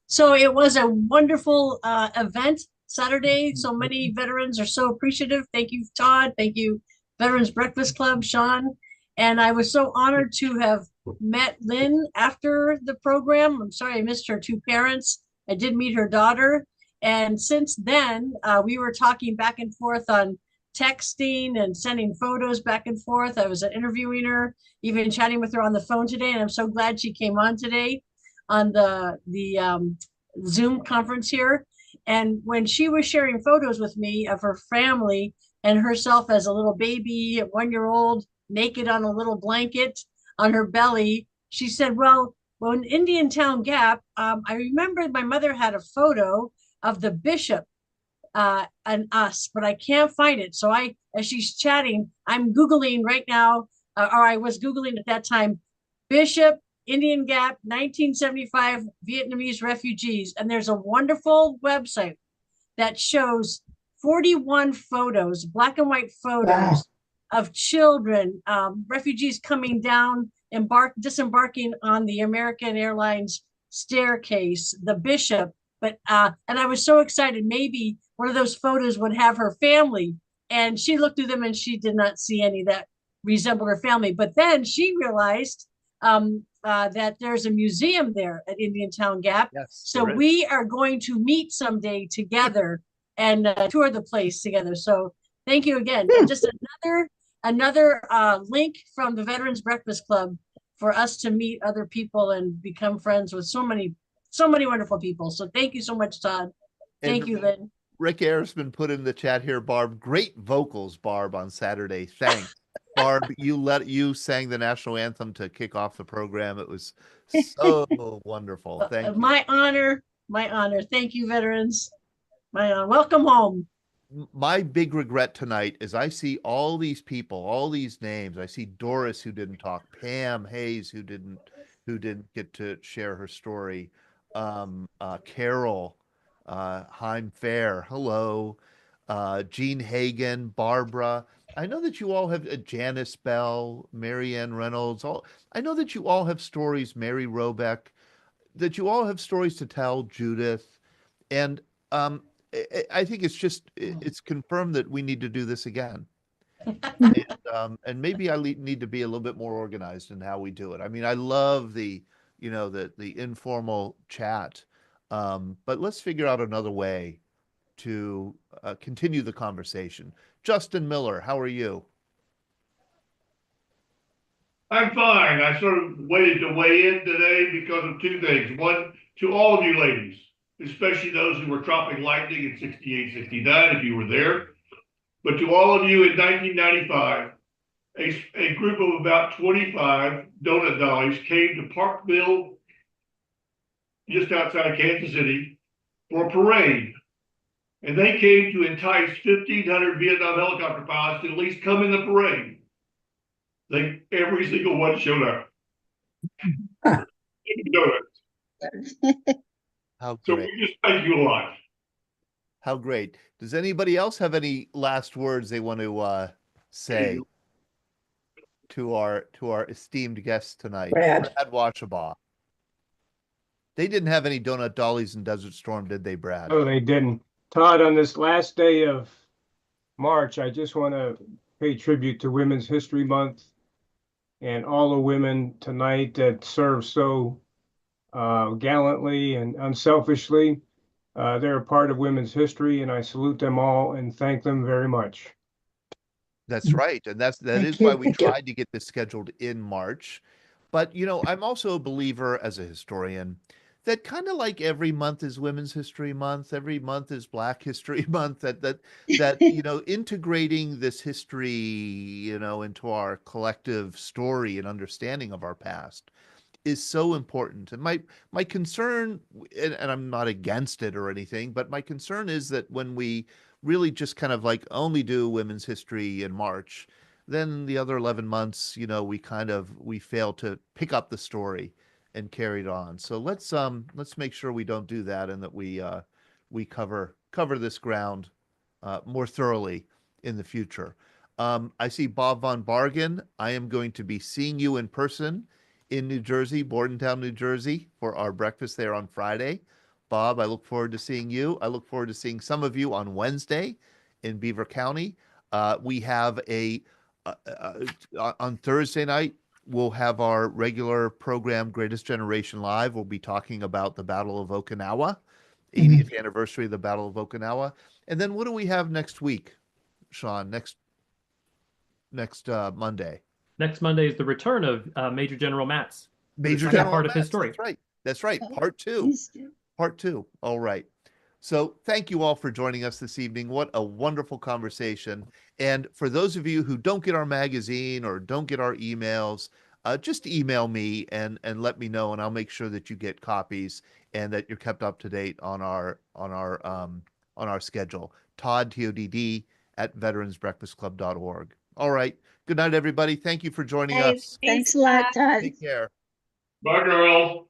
So it was a wonderful event Saturday. So many veterans are so appreciative. Thank you, Todd. Thank you, Veterans Breakfast Club, Sean. And I was so honored to have met Lynn after the program. I'm sorry I missed her two parents. I did meet her daughter. And since then, we were talking back and forth on texting and sending photos back and forth. I was interviewing her, even chatting with her on the phone today. And I'm so glad she came on today on the Zoom conference here. And when she was sharing photos with me of her family and herself as a little baby, 1-year-old, naked on a little blanket on her belly, she said, well, in Indiantown Gap, I remember my mother had a photo of the bishop and us, but I can't find it. So as she's chatting, I'm Googling right now, or I was Googling at that time, Bishop, Indian Gap, 1975 Vietnamese refugees. And there's a wonderful website that shows 41 photos, black and white photos of children, refugees coming down, disembarking on the American Airlines staircase, the bishop. But and I was so excited, maybe one of those photos would have her family. And she looked through them and she did not see any that resembled her family. But then she realized that there's a museum there at Indiantown Gap. Yes, so we are going to meet someday together and tour the place together. So thank you again. And just another link from the Veterans Breakfast Club for us to meet other people and become friends with so many wonderful people. So thank you so much, Todd. Thank you, Lynn. Rick Ayer's put in the chat here, Barb. Great vocals, Barb, on Saturday. Thanks. Barb, you sang the national anthem to kick off the program. It was so wonderful. Thank you. My honor. Thank you, veterans. My honor. Welcome home. My big regret tonight is I see all these people, all these names. I see Doris, who didn't talk, Pam Hayes, who didn't get to share her story, Carol, Heim Fair, hello, Jean Hagan, Barbara. I know that you all have Janice Bell, Marianne Reynolds. I know that you all have stories, Mary Robeck, that you all have stories to tell, Judith. And I think it's confirmed that we need to do this again. And maybe I need to be a little bit more organized in how we do it. I mean, I love the informal chat, but let's figure out another way to continue the conversation. Justin Miller, how are you? I'm fine. I sort of waited to weigh in today because of two things. One, to all of you ladies, especially those who were dropping lightning in 68, 69, if you were there. But to all of you in 1995 a group of about 25 donut dollies came to Parkville, just outside of Kansas City, for a parade. And they came to entice 1,500 Vietnam helicopter pilots to at least come in the parade. Every single one showed up. How So great. we just thank you a lot. How great. Does anybody else have any last words they want to say to our esteemed guests tonight? Brad Washabaugh. They didn't have any donut dollies in Desert Storm, did they, Brad? Oh, they didn't. Todd, on this last day of March, I just want to pay tribute to Women's History Month and all the women tonight that serve so gallantly and unselfishly. They're a part of women's history, and I salute them all and thank them very much. That's right. And that is why we tried to get this scheduled in March. But, you know, I'm also a believer as a historian that kind of like every month is Women's History Month, every month is Black History Month, that you know, integrating this history, you know, into our collective story and understanding of our past is so important. And my concern, and I'm not against it or anything, but my concern is that when we really just kind of like only do women's history in March, then the other 11 months, you know, we fail to pick up the story and carry it on. So let's make sure we don't do that, and that we cover this ground more thoroughly in the future. I see Bob Von Bargen. I am going to be seeing you in person in New Jersey, Bordentown, New Jersey, for our breakfast there on Friday. Bob, I look forward to seeing you. I look forward to seeing some of you on Wednesday in Beaver County. We have on Thursday night, we'll have our regular program, Greatest Generation Live. We'll be talking about the Battle of Okinawa, 80th anniversary of the Battle of Okinawa. And then what do we have next week, Sean? Next Monday. Next Monday is the return of Major General Matz. Major General part Matz, of his story. That's right. That's right. Part two. All right. So thank you all for joining us this evening. What a wonderful conversation. And for those of you who don't get our magazine or don't get our emails, just email me and let me know, and I'll make sure that you get copies and that you're kept up to date on our schedule. Todd, TODD, at veteransbreakfastclub.org. All right. Good night, everybody. Thank you for joining us. Thanks a lot, Todd. Take care. Bye, girl.